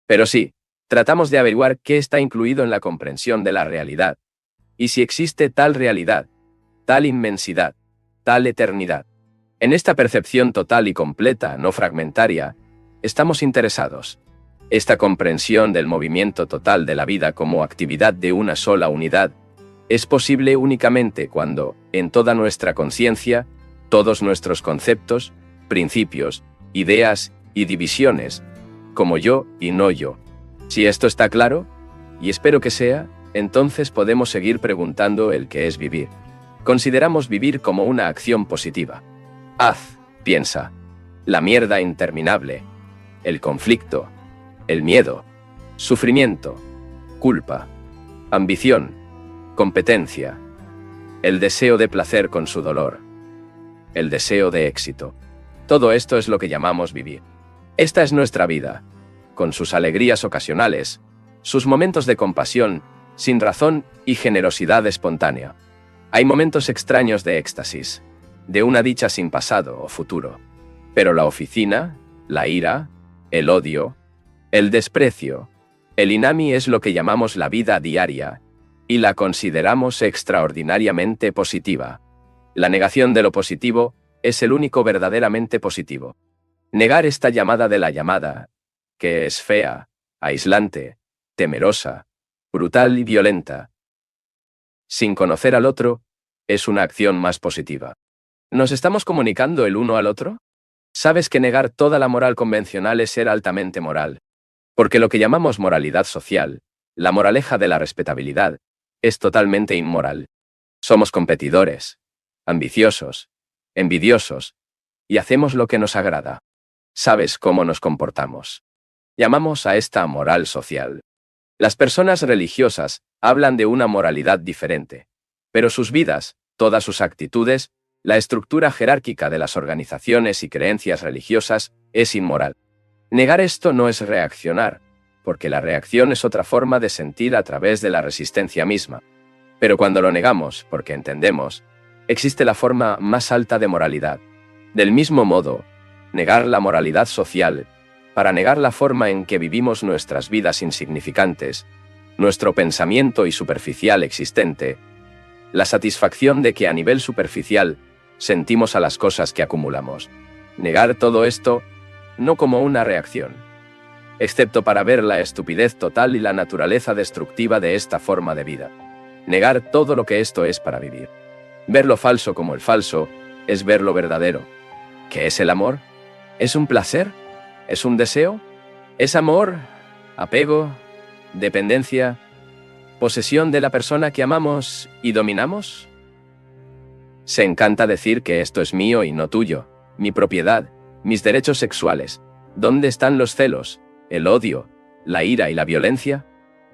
Pero sí, tratamos de averiguar qué está incluido en la comprensión de la realidad, y si existe tal realidad, tal inmensidad, tal eternidad. En esta percepción total y completa, no fragmentaria, estamos interesados. Esta comprensión del movimiento total de la vida como actividad de una sola unidad es posible únicamente cuando, en toda nuestra conciencia, todos nuestros conceptos, principios, ideas y divisiones, como yo y no yo. Si esto está claro, y espero que sea, entonces podemos seguir preguntando el qué es vivir. Consideramos vivir como una acción positiva. Haz, piensa, la mierda interminable, el conflicto, el miedo, sufrimiento, culpa, ambición, competencia, el deseo de placer con su dolor, el deseo de éxito. Todo esto es lo que llamamos vivir. Esta es nuestra vida, con sus alegrías ocasionales, sus momentos de compasión, sin razón y generosidad espontánea. Hay momentos extraños de éxtasis, de una dicha sin pasado o futuro. Pero la oficina, la ira, el odio, el desprecio, el inami es lo que llamamos la vida diaria, y la consideramos extraordinariamente positiva. La negación de lo positivo es el único verdaderamente positivo. Negar esta llamada de la llamada, que es fea, aislante, temerosa, brutal y violenta, sin conocer al otro, es una acción más positiva. ¿Nos estamos comunicando el uno al otro? Sabes que negar toda la moral convencional es ser altamente moral. Porque lo que llamamos moralidad social, la moraleja de la respetabilidad, es totalmente inmoral. Somos competidores, ambiciosos, envidiosos, y hacemos lo que nos agrada. ¿Sabes cómo nos comportamos? Llamamos a esta moral social. Las personas religiosas hablan de una moralidad diferente, pero sus vidas, todas sus actitudes, la estructura jerárquica de las organizaciones y creencias religiosas es inmoral. Negar esto no es reaccionar, porque la reacción es otra forma de sentir a través de la resistencia misma. Pero cuando lo negamos, porque entendemos, existe la forma más alta de moralidad. Del mismo modo, negar la moralidad social, para negar la forma en que vivimos nuestras vidas insignificantes, nuestro pensamiento y superficial existente, la satisfacción de que a nivel superficial sentimos a las cosas que acumulamos. Negar todo esto, no como una reacción, excepto para ver la estupidez total y la naturaleza destructiva de esta forma de vida. Negar todo lo que esto es para vivir. Ver lo falso como el falso es ver lo verdadero. ¿Qué es el amor? ¿Es un placer? ¿Es un deseo? ¿Es amor? ¿Apego? ¿Dependencia? ¿Posesión de la persona que amamos y dominamos? Se encanta decir que esto es mío y no tuyo, mi propiedad, mis derechos sexuales. ¿Dónde están los celos, el odio, la ira y la violencia?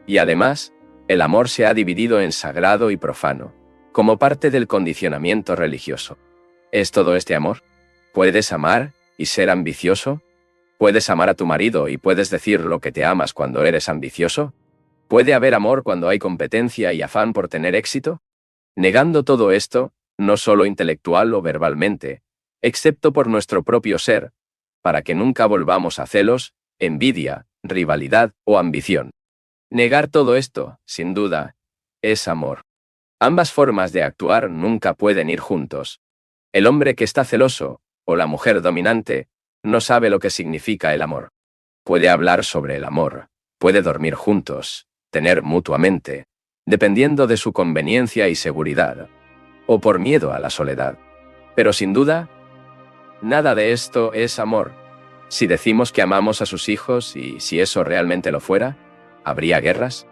Y además, el amor se ha dividido en sagrado y profano, como parte del condicionamiento religioso. ¿Es todo este amor? ¿Puedes amar y ser ambicioso? ¿Puedes amar a tu marido y puedes decir lo que te amas cuando eres ambicioso? ¿Puede haber amor cuando hay competencia y afán por tener éxito? Negando todo esto, no solo intelectual o verbalmente, excepto por nuestro propio ser, para que nunca volvamos a celos, envidia, rivalidad o ambición. Negar todo esto, sin duda, es amor. Ambas formas de actuar nunca pueden ir juntos. El hombre que está celoso, o la mujer dominante, no sabe lo que significa el amor. Puede hablar sobre el amor, puede dormir juntos, tener mutuamente, dependiendo de su conveniencia y seguridad, o por miedo a la soledad. Pero sin duda, nada de esto es amor. Si decimos que amamos a sus hijos y si eso realmente lo fuera, ¿habría guerras?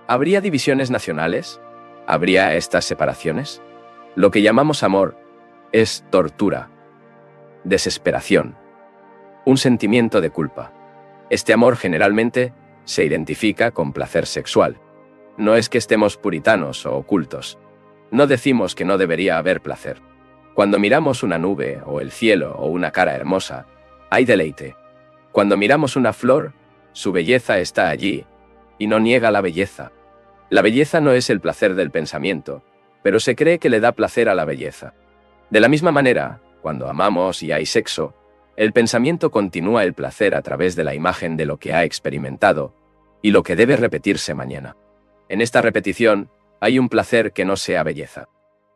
¿Habría divisiones nacionales? ¿Habría estas separaciones? Lo que llamamos amor es tortura, desesperación, un sentimiento de culpa. Este amor generalmente se identifica con placer sexual. No es que estemos puritanos o ocultos. No decimos que no debería haber placer. Cuando miramos una nube o el cielo o una cara hermosa, hay deleite. Cuando miramos una flor, su belleza está allí, y no niega la belleza. La belleza no es el placer del pensamiento, pero se cree que le da placer a la belleza. De la misma manera, cuando amamos y hay sexo, el pensamiento continúa el placer a través de la imagen de lo que ha experimentado y lo que debe repetirse mañana. En esta repetición hay un placer que no sea belleza.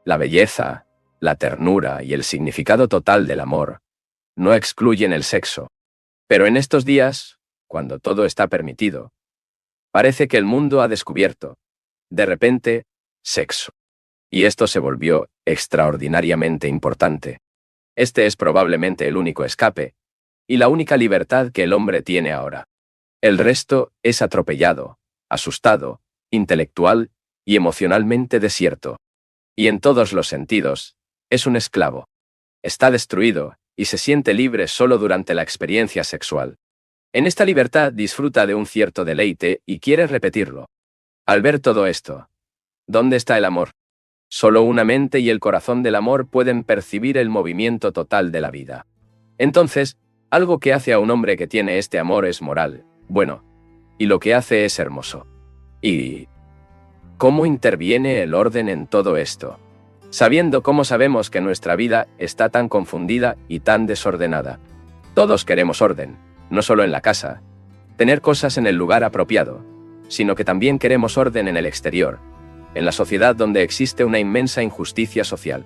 La belleza, la ternura y el significado total del amor no excluyen el sexo. Pero en estos días, cuando todo está permitido, parece que el mundo ha descubierto, de repente, sexo. Y esto se volvió extraordinariamente importante. Este es probablemente el único escape y la única libertad que el hombre tiene ahora. El resto es atropellado, asustado, intelectual y emocionalmente desierto. Y en todos los sentidos, es un esclavo. Está destruido y se siente libre solo durante la experiencia sexual. En esta libertad disfruta de un cierto deleite y quiere repetirlo. Al ver todo esto, ¿dónde está el amor? Solo una mente y el corazón del amor pueden percibir el movimiento total de la vida. Entonces, algo que hace a un hombre que tiene este amor es moral, bueno, y lo que hace es hermoso. ¿Y cómo interviene el orden en todo esto? Sabiendo cómo sabemos que nuestra vida está tan confundida y tan desordenada. Todos queremos orden, no solo en la casa, tener cosas en el lugar apropiado, sino que también queremos orden en el exterior, en la sociedad donde existe una inmensa injusticia social.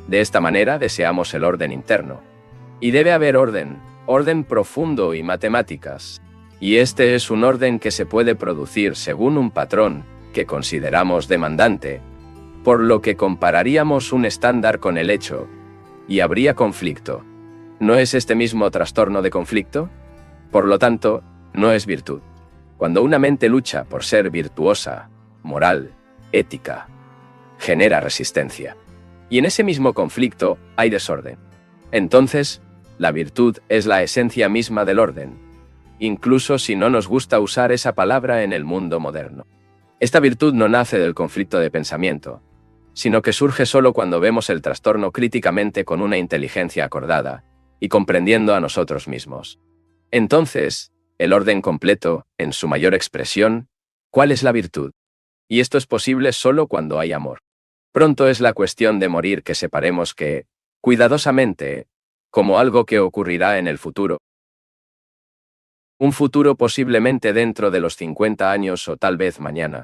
De esta manera deseamos el orden interno. Y debe haber orden profundo y matemáticas. Y este es un orden que se puede producir según un patrón que consideramos demandante, por lo que compararíamos un estándar con el hecho, y habría conflicto. ¿No es este mismo trastorno de conflicto? Por lo tanto, no es virtud. Cuando una mente lucha por ser virtuosa, moral, ética, genera resistencia. Y en ese mismo conflicto hay desorden. Entonces, la virtud es la esencia misma del orden, incluso si no nos gusta usar esa palabra en el mundo moderno. Esta virtud no nace del conflicto de pensamiento, sino que surge solo cuando vemos el trastorno críticamente con una inteligencia acordada y comprendiendo a nosotros mismos. Entonces, el orden completo, en su mayor expresión, ¿cuál es la virtud? Y esto es posible solo cuando hay amor. Pronto es la cuestión de morir que separemos que, cuidadosamente, como algo que ocurrirá en el futuro. Un futuro posiblemente dentro de los 50 años o tal vez mañana.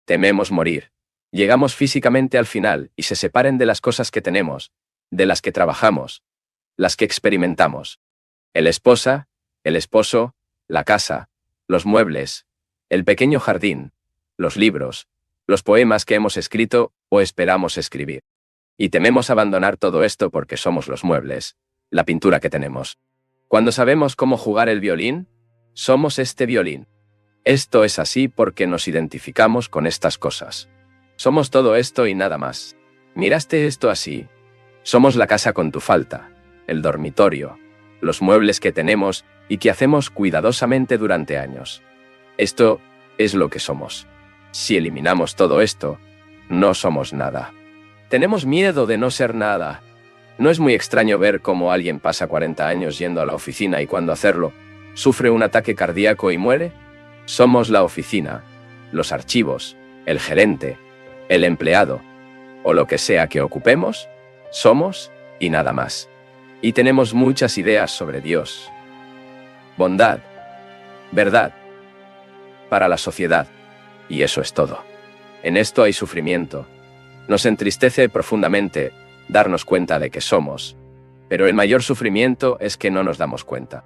Tememos morir. Llegamos físicamente al final y se separen de las cosas que tenemos, de las que trabajamos, las que experimentamos. La esposa, el esposo, la casa, los muebles, el pequeño jardín, los libros, los poemas que hemos escrito o esperamos escribir. Y tememos abandonar todo esto porque somos los muebles, la pintura que tenemos. Cuando sabemos cómo jugar el violín, somos este violín. Esto es así porque nos identificamos con estas cosas. Somos todo esto y nada más. ¿Miraste esto así? Somos la casa con tu falta, el dormitorio, los muebles que tenemos y que hacemos cuidadosamente durante años. Esto es lo que somos. Si eliminamos todo esto, no somos nada. Tenemos miedo de no ser nada. ¿No es muy extraño ver cómo alguien pasa 40 años yendo a la oficina y cuando hacerlo, sufre un ataque cardíaco y muere? Somos la oficina, los archivos, el gerente, el empleado, o lo que sea que ocupemos, somos y nada más. Y tenemos muchas ideas sobre Dios, bondad, verdad, para la sociedad, y eso es todo. En esto hay sufrimiento. Nos entristece profundamente darnos cuenta de que somos, pero el mayor sufrimiento es que no nos damos cuenta.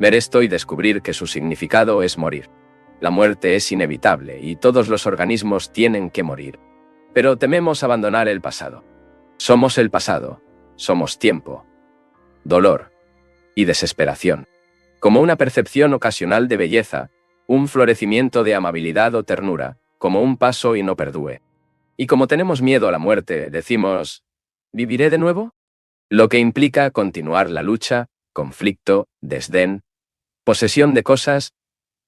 Ver esto y descubrir que su significado es morir. La muerte es inevitable y todos los organismos tienen que morir. Pero tememos abandonar el pasado. Somos el pasado, somos tiempo, dolor y desesperación. como una percepción ocasional de belleza, un florecimiento de amabilidad o ternura, como un paso y no perdure. Y como tenemos miedo a la muerte, decimos, ¿viviré de nuevo? Lo que implica continuar la lucha, conflicto, desdén, posesión de cosas,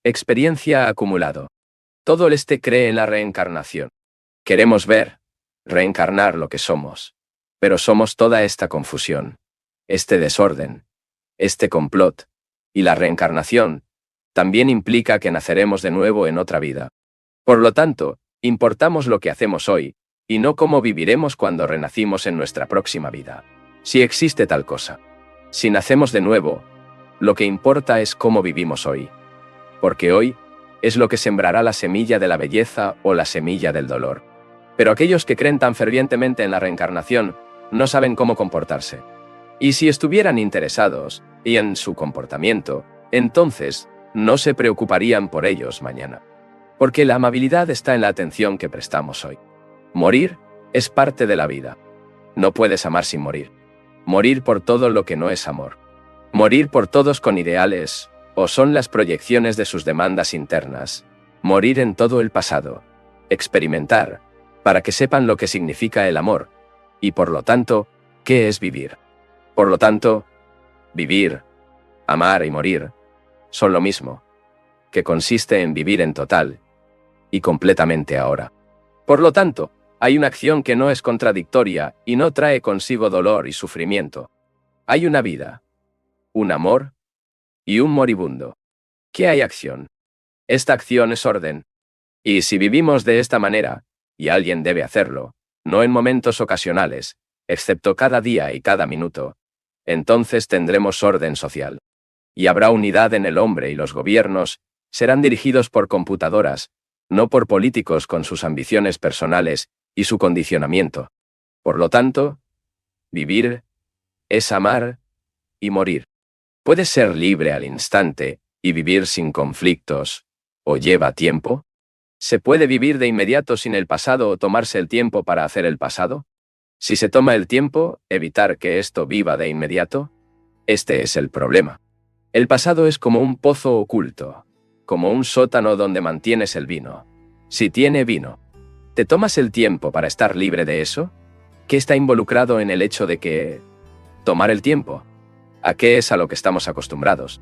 experiencia acumulado. Todo el este cree en la reencarnación. Queremos ver, reencarnar lo que somos. Pero somos toda esta confusión, este desorden, este complot. Y la reencarnación también implica que naceremos de nuevo en otra vida. Por lo tanto, importamos lo que hacemos hoy, y no cómo viviremos cuando renacimos en nuestra próxima vida. Si existe tal cosa. Si nacemos de nuevo, lo que importa es cómo vivimos hoy. Porque hoy es lo que sembrará la semilla de la belleza o la semilla del dolor. Pero aquellos que creen tan fervientemente en la reencarnación no saben cómo comportarse. Y si estuvieran interesados y en su comportamiento, entonces no se preocuparían por ellos mañana. Porque la amabilidad está en la atención que prestamos hoy. Morir es parte de la vida. No puedes amar sin morir. Morir por todo lo que no es amor. Morir por todos con ideales, o son las proyecciones de sus demandas internas. Morir en todo el pasado. Experimentar, para que sepan lo que significa el amor, y por lo tanto, ¿qué es vivir? Por lo tanto, vivir, amar y morir, son lo mismo, que consiste en vivir en total y completamente ahora. Por lo tanto, hay una acción que no es contradictoria y no trae consigo dolor y sufrimiento. Hay una vida, un amor y un moribundo. ¿Qué hay acción? Esta acción es orden. Y si vivimos de esta manera, y alguien debe hacerlo, no en momentos ocasionales, excepto cada día y cada minuto, entonces tendremos orden social. Y habrá unidad en el hombre y los gobiernos serán dirigidos por computadoras, no por políticos con sus ambiciones personales y su condicionamiento. Por lo tanto, vivir es amar y morir. ¿Puedes ser libre al instante y vivir sin conflictos, o lleva tiempo? ¿Se puede vivir de inmediato sin el pasado o tomarse el tiempo para hacer el pasado? Si se toma el tiempo, evitar que esto viva de inmediato. Este es el problema. El pasado es como un pozo oculto, como un sótano donde mantienes el vino. Si tiene vino, ¿te tomas el tiempo para estar libre de eso? ¿Qué está involucrado en el hecho de que... tomar el tiempo? ¿A qué es a lo que estamos acostumbrados?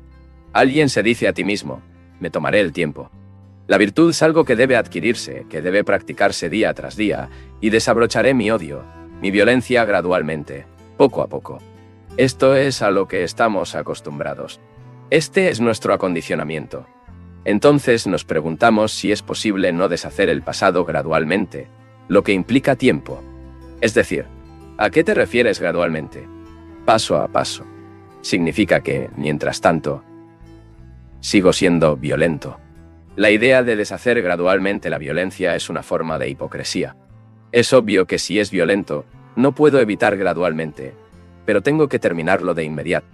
Alguien se dice a ti mismo, me tomaré el tiempo. La virtud es algo que debe adquirirse, que debe practicarse día tras día, y desabrocharé mi odio, mi violencia gradualmente, poco a poco. Esto es a lo que estamos acostumbrados. Este es nuestro acondicionamiento. Entonces nos preguntamos si es posible no deshacer el pasado gradualmente, lo que implica tiempo. Es decir, ¿a qué te refieres gradualmente? Paso a paso. Significa que, mientras tanto, sigo siendo violento. La idea de deshacer gradualmente la violencia es una forma de hipocresía. Es obvio que si es violento, no puedo evitar gradualmente, pero tengo que terminarlo de inmediato.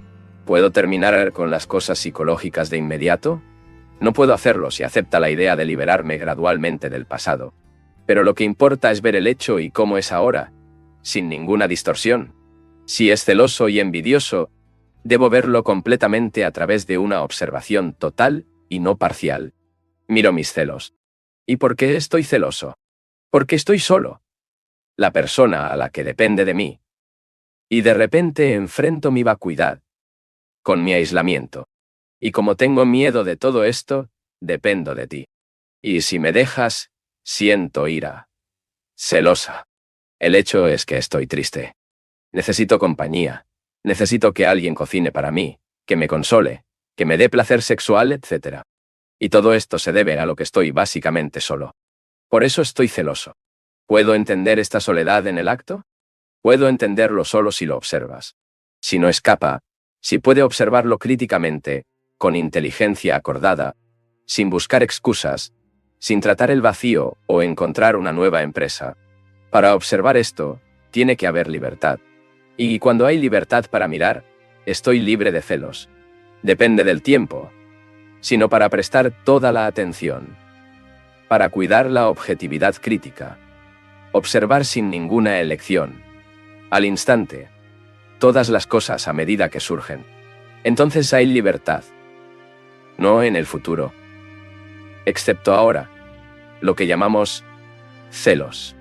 ¿Puedo terminar con las cosas psicológicas de inmediato? No puedo hacerlo si acepta la idea de liberarme gradualmente del pasado. Pero lo que importa es ver el hecho y cómo es ahora, sin ninguna distorsión. Si es celoso y envidioso, debo verlo completamente a través de una observación total y no parcial. Miro mis celos. ¿Y por qué estoy celoso? Porque estoy solo. La persona a la que depende de mí. Y de repente enfrento mi vacuidad con mi aislamiento. Y como tengo miedo de todo esto, dependo de ti. Y si me dejas, siento ira. Celosa. El hecho es que estoy triste. Necesito compañía. Necesito que alguien cocine para mí, que me console, que me dé placer sexual, etc. Y todo esto se debe a lo que estoy básicamente solo. Por eso estoy celoso. ¿Puedo entender esta soledad en el acto? Puedo entenderlo solo si lo observas. Si no escapa, si puede observarlo críticamente, con inteligencia acordada, sin buscar excusas, sin tratar el vacío o encontrar una nueva empresa. Para observar esto, tiene que haber libertad. Y cuando hay libertad para mirar, estoy libre de celos. Depende del tiempo, sino para prestar toda la atención. Para cuidar la objetividad crítica. Observar sin ninguna elección. Al instante. Todas las cosas a medida que surgen. Entonces hay libertad. no en el futuro. Excepto ahora, lo que llamamos celos.